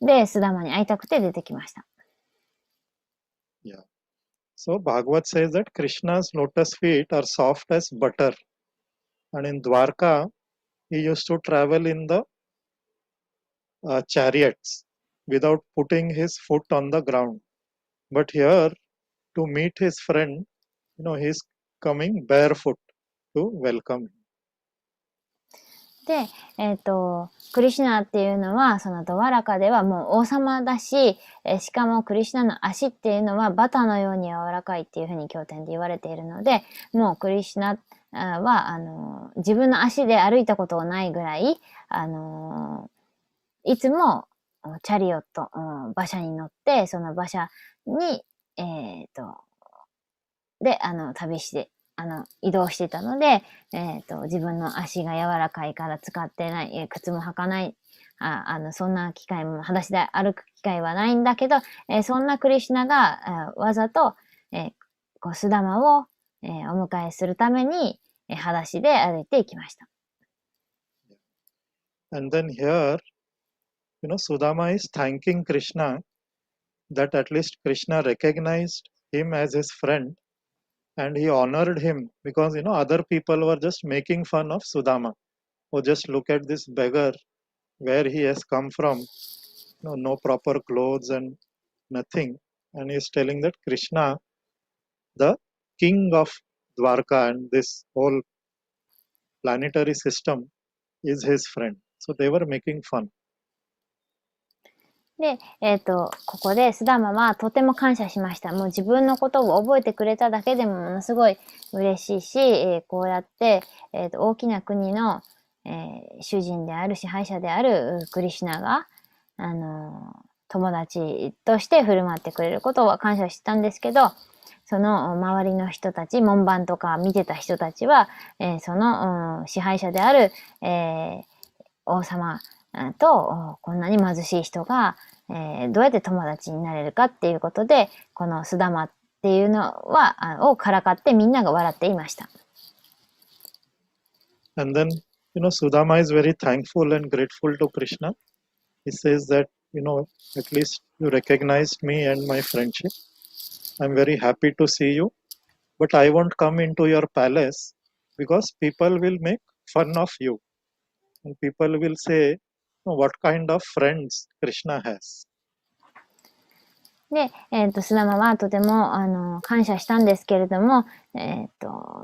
で、スダマに会いたくて出てきました。Yeah. So Bhagavad says that Krishna's lotus feet are soft as butter. And in Dwarka, he used to travel in the chariots without putting his foot on the ground. But here, to meet his friend, he's coming barefoot to welcome him. で、クリシュナっていうのは、そのドワラカではもう王様だし、しかもクリシュナの足っていうのはバターのように柔らかいっていうふうに経典で言われているので、もうクリシュナは、自分の足で歩いたことがないぐらい、いつもチャリオット、馬車に乗って、その馬車に、で、旅して、移動してたので、自分の足が柔らかいから使ってない、靴も履かない、そんな機会も、裸足で歩く機会はないんだけど、そんなクリシュナが、わざと、スダマを、お迎えするために、裸足で歩いていきました。And then here, Sudama is thanking Krishna that at least Krishna recognized him as his friend and he honored him because other people were just making fun of Sudama. Oh, just look at this beggar, where he has come from, no proper clothes and nothing. And he is telling that Krishna, the king of Dwarka and this whole planetary system, is his friend. So they were making fun. で、ここでスダマはとても感謝しました。もう自分のことを覚えてくれただけでもものすごい嬉しいし、こうやって、大きな国の、主人である支配者であるクリシュナが、友達として振る舞ってくれることは感謝したんですけど、その周りの人たち、門番とか見てた人たちは、その支配者である、王様とこんなに貧しい人が、どうやって友達になれるかっていうことで、このスダマっていうのはをからかってみんなが笑っていました。And then, Sudama is very thankful and grateful to Krishna. He says that, at least you recognized me and my friendship. I'm very happy to see you, but I won't come into your palace because people will make fun of you. And people will say, what kind of friends Krishna has. で、スダマはとても感謝したんですけれども、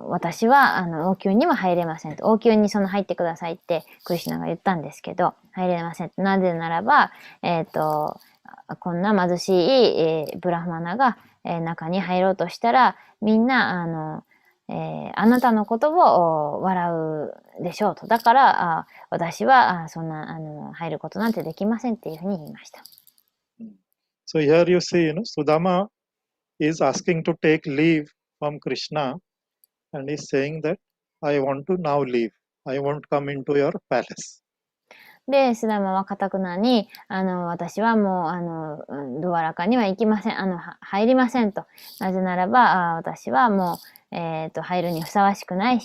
私は王宮には入れませんと。王宮に入ってくださいってクリシュナが言ったんですけど、入れませんと。なぜならば、こんな貧しい、ブラフマナが、中に入ろうとしたら、みんなあなたのことを笑うでしょうと。だから私はそんな入ることなんてできませんっていうふうに言いました。So here you see, Sudama is asking to take leave from Krishna and is saying that I want to now leave. I won't come into your palace. で、スダマは堅くなに、私はもう、ドワラカには行きません。入りませんと。なぜならば、私はもう、入るにふさわしくない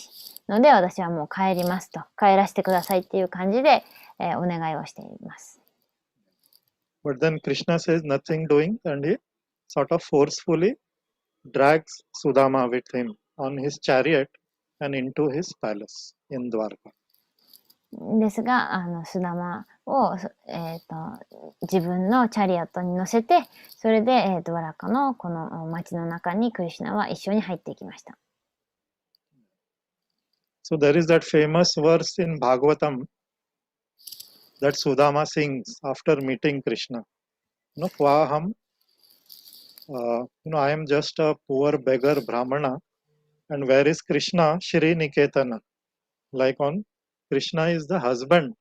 ので、私はもう帰りますと。帰らせてくださいっていう感じで、お願いをしています。But then Krishna says nothing doing and he sort of forcefully drags Sudama with him on his chariot and into his palace in Dwarka. ですが、スダマを、自分のチャリアットに乗せて、それで、ドワラカのこの町の中にクリシュナは一緒に入っていきました。So there is that famous verse in Bhagavatam that Sudama sings after meeting Krishna. Kwaham, I am just a poor beggar Brahmana, and where is Krishna? Shri Niketana. Like Krishna is the husband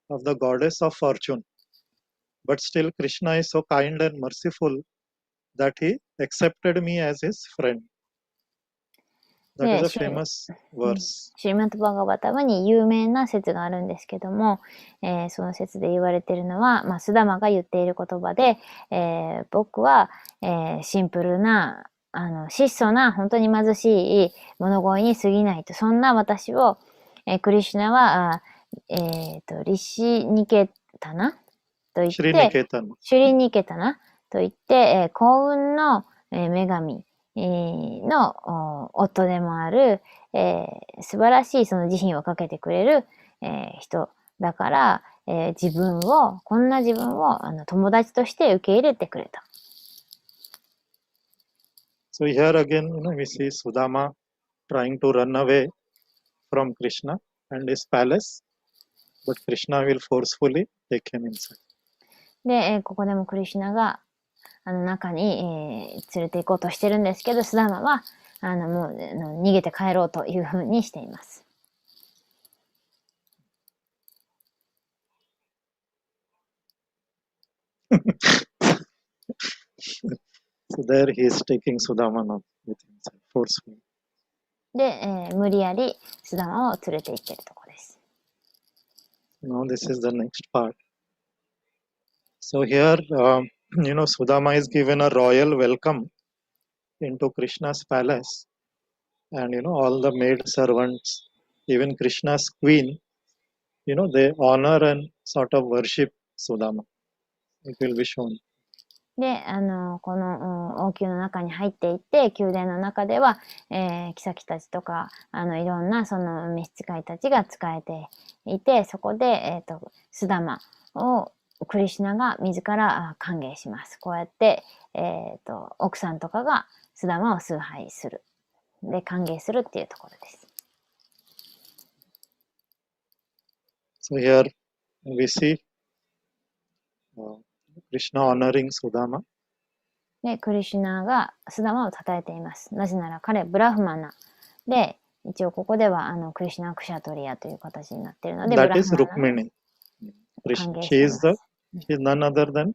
of the goddess of fortune. But still Krishna is so kind and merciful that he accepted me as his friend. That is a famous verse. シリマット・バガバタバに有名な説があるんですけども、その説で言われているのは、スダマが言っている言葉で、僕は、シンプルな質素な本当に貧しい物乞いに過ぎないと。そんな私を、クリシュナは、リシニケタナと言って、シュリニケタナ。シュリニケタナと言って、幸運の女神の夫でもある、素晴らしいその慈悲をかけてくれる、人だから、こんな自分を友達として受け入れてくれた。So here again, we see Sudama trying to run away from Krishna and his palace, but Krishna will forcefully take him inside. で、ここでもクリシュナが中に、連れて行こうとしてるんですけど、スダマはもう逃げて帰ろうというふうにしています。So there he is taking Sudama now with himself forcefully. で、無理やりスダマを連れて行っているところです。Now this is the next part. So here, Sudama is given a royal welcome into Krishna's palace, and all the maid servants, even Krishna's queen, they honor and sort of worship Sudama. It will be shown. で、この王宮の中に入っていって、宮殿の中では、妃たちとか、いろんなその召使いたちが仕えていて、そこで、スダマをクリシュナが自ら歓迎します。こうやって、奥さんとかがスダマを崇拝する。で、歓迎するっていうところです。So here we see Krishna honoring Sudama. で、クリシュナがスダマを称えています。なぜなら彼、ブラフマナで、一応ここではクリシュナ・クシャトリアという形になっているので、That is Rukmini. She is none other than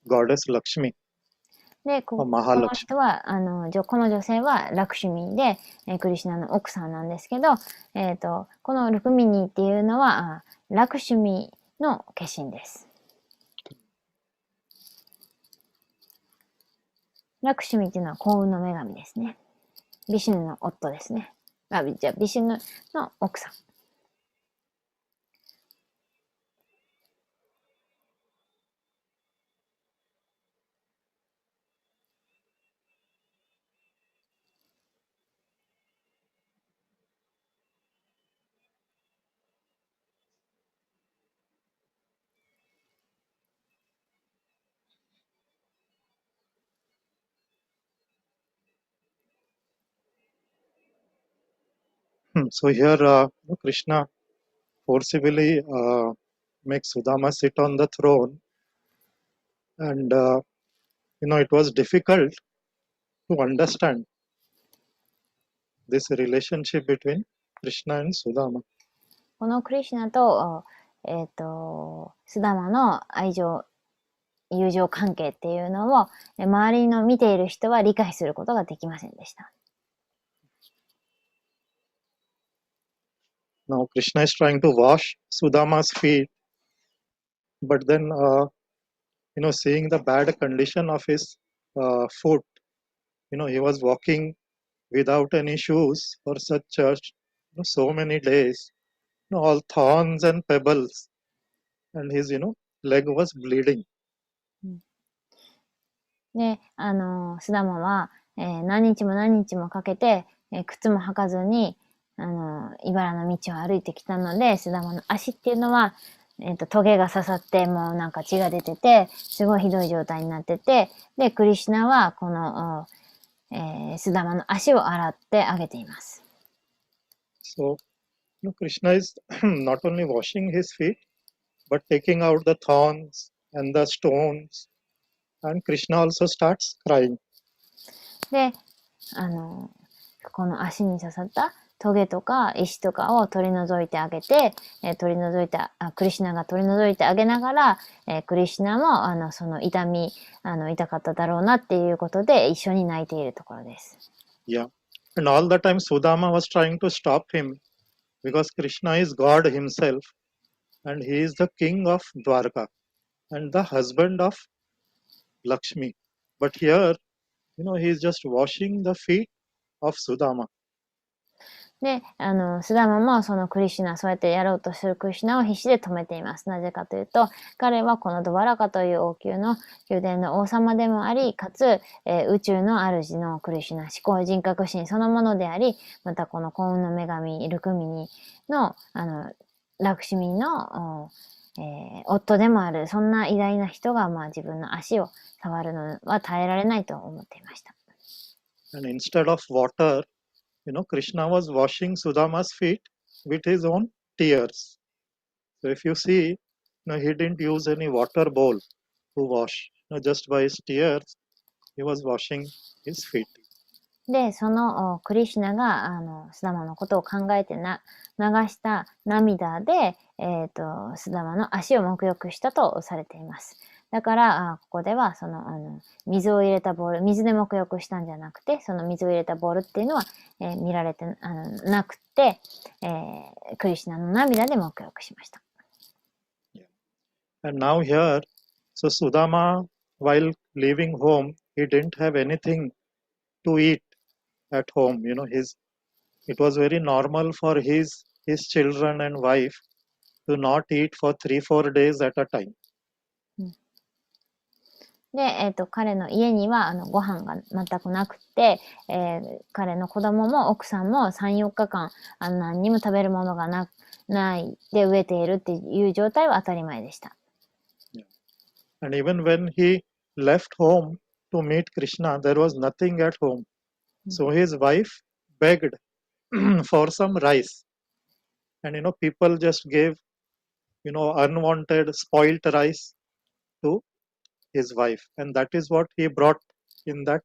goddess Lakshmi. で、この人は、この女性はラクシュミで、クリシュナの奥さんなんですけど、このルクミニっていうのは、ラクシュミの化身です。ラクシュミっていうのは幸運の女神ですね。ビシュヌの夫ですね。じゃあ、ビシュヌの奥さん。So here Krishna forcibly makes Sudama sit on the throne, and it was difficult to understand this relationship between Krishna and Sudama. このクリシュナと、スダマの友情関係っていうのを、周りの見ている人は理解することができませんでした。Now Krishna is trying to wash Sudama's feet, but then seeing the bad condition of his foot, he was walking without any shoes for such so many days, all thorns and pebbles, and his leg was bleeding. で、スダマは、何日もかけて、靴も履かずに、茨の道を歩いてきたので、スダマの足っていうのは、トゲが刺さって、もうなんか血が出てて、すごいひどい状態になってて、で、クリシュナは、この、スダマの足を洗ってあげています。So, Krishna is not only washing his feet, but taking out the thorns and the stones, and Krishna also starts crying. で、この足に刺さったトゲとか石とかを取り除いてあげて、クリシュナが取り除いてあげながら、クリシュナもその痛かっただろうなっていうことで一緒に泣いているところです。Yeah, and all the time Sudama was trying to stop him because Krishna is God himself, and he is the king of Dwarka and the husband of Lakshmi. But here, he is just washing the feet of Sudama. で、スダマもそのクリシュナ、そうやってやろうとするクリシュナを必死で止めています。なぜかというと、彼はこのドバラカという王宮の宮殿の王様でもあり、かつ、宇宙の主のクリシュナ、思考人格心そのものであり、またこの幸運の女神、ルクミニの、ラクシミの、夫でもある、そんな偉大な人が、自分の足を触るのは耐えられないと思っていました。And instead of water, Krishna was washing Sudama's feet with his own tears. So if you see, he didn't use any water bowl to wash. Just by his tears, he was washing his feet. で、そのクリシュナがスダマのことを考えて流した涙で、スダマの足を沐浴したとされています。だから、ここでは、水を入れたボール、水で沐浴したんじゃなくて、その水を入れたボールっていうのは、見られてなくて、クリシュナの涙で沐浴しました。And now here, so Sudama, while leaving home, he didn't have anything to eat at home. It was very normal for his children and wife to not eat for 3-4 days at a time. で、彼の家にはご飯が全くなくて、彼の子供も奥さんも3、4日間何にも食べるものがないで飢えているっていう状態は当たり前でした。And even when he left home to meet Krishna, there was nothing at home. So his wife begged for some rice. And people just gave, unwanted, spoilt rice to his wife. And that is what he brought in that,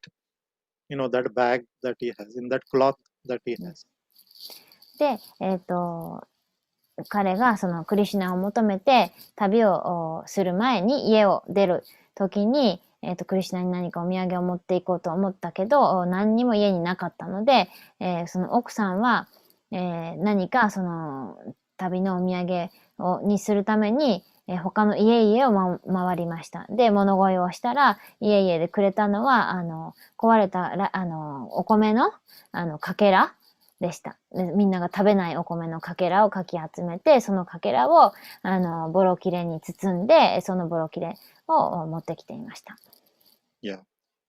that bag that he has, in that cloth that he has. で、彼がそのクリシュナを求めて旅をする前に家を出る時に、クリシュナに何かお土産を持っていこうと思ったけど、何にも家になかったので、その奥さんは、何かその旅のお土産にするために、他の家々を回りました。で、物乞いをしたら、家々でくれたのは、壊れたお米のかけらでした。みんなが食べないお米のかけらをかき集めて、そのかけらをボロ切れに包んで、そのボロ切れを持ってきていました。Yeah.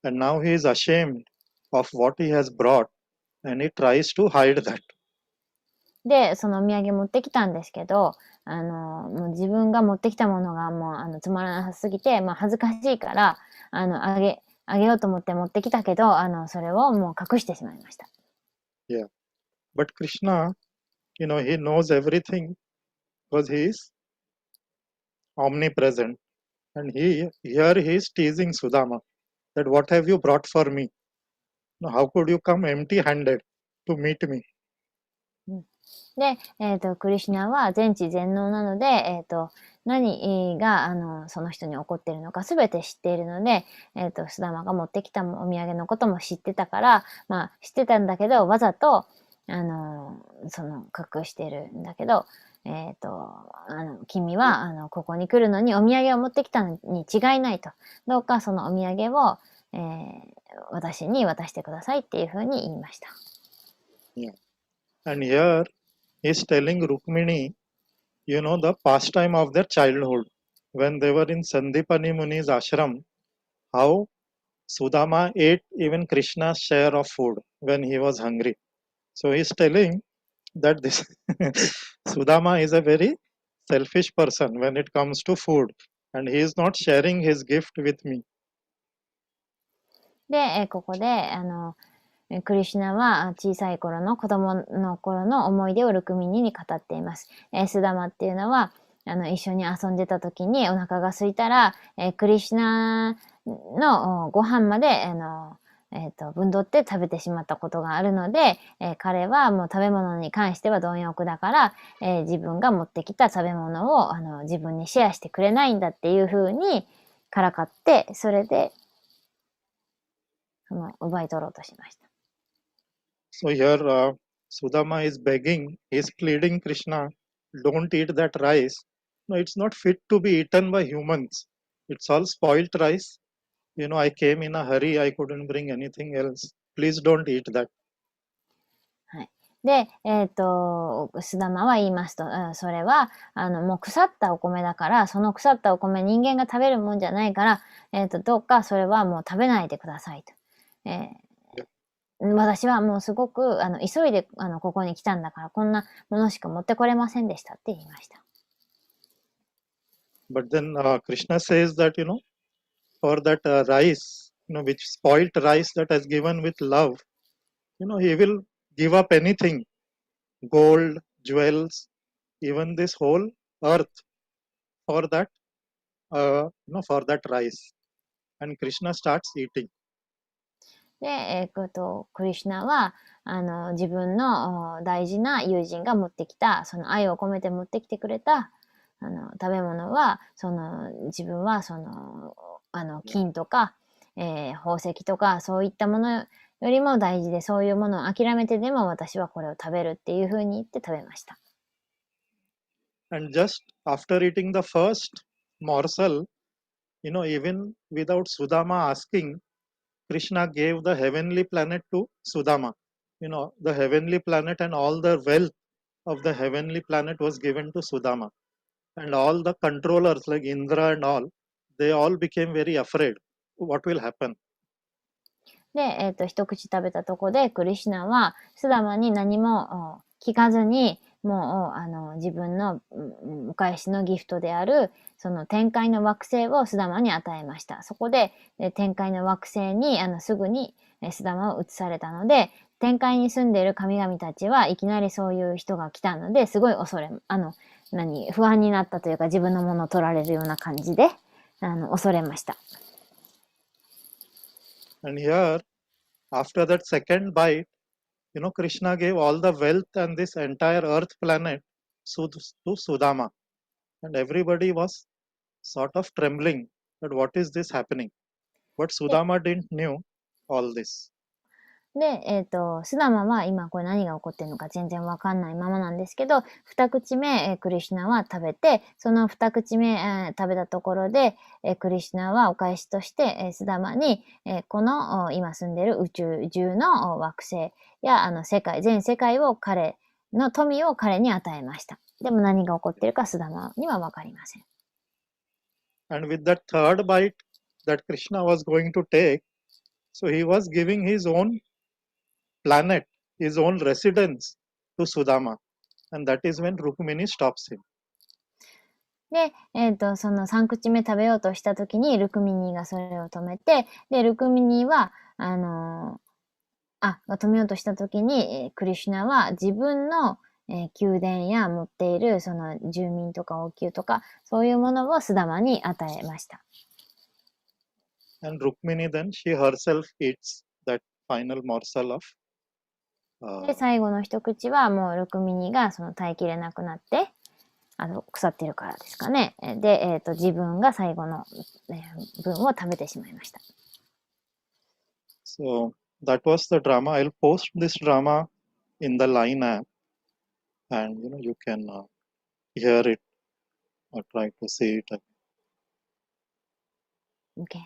And now he is ashamed of what he has brought and he tries to hide that. で、そのお土産持ってきたんですけど、もう自分が持ってきたものがもうつまらなすぎて、恥ずかしいから、あげようと思って持ってきたけど、それをもう隠してしまいました。Yeah. But Krishna, he knows everything because he is omnipresent. And here he is teasing Sudama that what have you brought for me? How could you come empty-handed to meet me? で、クリシュナは全知全能なので、何がその人に起こっているのかすべて知っているので、スダマが持ってきたお土産のことも知ってたから、知ってたんだけど、わざと、隠しているんだけど、君は、ここに来るのにお土産を持ってきたのに違いないと。どうかそのお土産を、私に渡してくださいっていうふうに言いました。Yeah. And here he is telling Rukmini, the pastime of their childhood, when they were in Sandipani Muni's ashram, how Sudama ate even Krishna's share of food when he was hungry. So he is telling that this Sudama is a very selfish person when it comes to food, and he is not sharing his gift with me. で、ここで、クリシュナは小さい頃の子供の頃の思い出をルクミニに語っています。スダマっていうのは、一緒に遊んでた時にお腹が空いたら、クリシュナのご飯まで、分取って食べてしまったことがあるので、彼はもう食べ物に関しては貪欲だから、自分が持ってきた食べ物を自分にシェアしてくれないんだっていうふうにからかって、それで奪い取ろうとしました。So here Sudama is begging, he is pleading Krishna, don't eat that rice. No, it's not fit to be eaten by humans. It's all spoilt rice. I came in a hurry, I couldn't bring anything else. Please don't eat that. はい。で、スダマは言いますと、それは、もう腐ったお米だから、その腐ったお米人間が食べるもんじゃないから、どうかそれはもう食べないでくださいと。私はもうすごく急いでここに来たんだからこんなものしか持ってこれませんでしたって言いました。But then Krishna says that for that rice, which spoilt rice that is given with love, he will give up anything, gold, jewels, even this whole earth for that, for that rice. And Krishna starts eating. で、クリシュナは自分の大事な友人が持ってきた、その愛を込めて持ってきてくれた食べ物は、自分は金とか、宝石とかそういったものよりも大事で、そういうものを諦めてでも私はこれを食べるっていうふうに言って食べました。And just after eating the first morsel, even without Sudama asking, Krishna gave the heavenly planet to Sudama. The heavenly planet and all the wealth of the heavenly planet was given to Sudama. And all the controllers like Indra and all, they all became very afraid what will happen? で、一口食べたとこで、クリシュナは、スダマに何も聞かずに、もう、自分のお返しのギフトである、その天界の惑星をスダマに与えました。そこで、天界の惑星に、すぐに、スダマを移されたので、天界に住んでいる神々たちはいきなりそういう人が来たので、すごい不安になったというか、自分のものを取られるような感じで、恐れました。And here, after that second bite, Krishna gave all the wealth and this entire earth planet to Sudama. And everybody was sort of trembling that what is this happening? But Sudama didn't knew all this. で、スダマは今これ何が起こってるのか全然わかんないままなんですけど、二口目、クリシュナは食べて、その二口目、食べたところで、クリシュナはお返しとして、スダマに、この今住んでる宇宙中の惑星や全世界を彼の富を彼に与えました。でも何が起こってるかスダマにはわかりません。And with that third bite that Krishna was going to take, so he was giving his own planet, his own residence to Sudama. And that is when Rukmini stops him. で、その3口目食べようとしたときに、ルクミニーがそれを止めて、で、ルクミニーは、止めようとしたときに、クリシュナは自分の、宮殿や持っているその住民とか王宮とか、そういうものをスダマに与えました。And Rukmini then, she herself eats that final morsel of で、最後の一口はもうルクミニがその耐えきれなくなって、腐ってるからですかね。で、自分が最後の分を食べてしまいました。So that was the drama. I'll post this drama in the Line app, and you can hear it or try to see it. OK。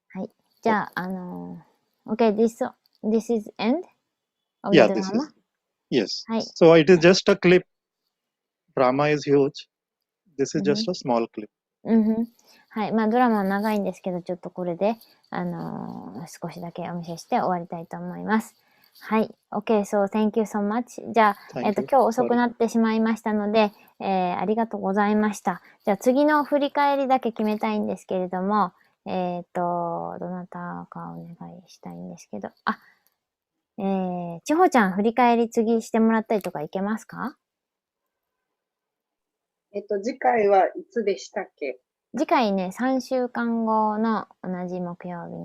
はい。じゃあ、OK, this is end of the Yeah, drama? this is. Yes. はい。So it is just a clip. Drama is huge. This is just a small clip. はい。まあ、ドラマは長いんですけど、ちょっとこれで、少しだけお見せして終わりたいと思います。はい。OK, so thank you so much. じゃあ、今日遅くなってしまいましたので、ありがとうございました。じゃあ、次の振り返りだけ決めたいんですけれども、どなたかお願いしたいんですけど、ちほちゃん振り返り次してもらったりとかいけますか？次回はいつでしたっけ？次回ね、3週間後の同じ木曜日の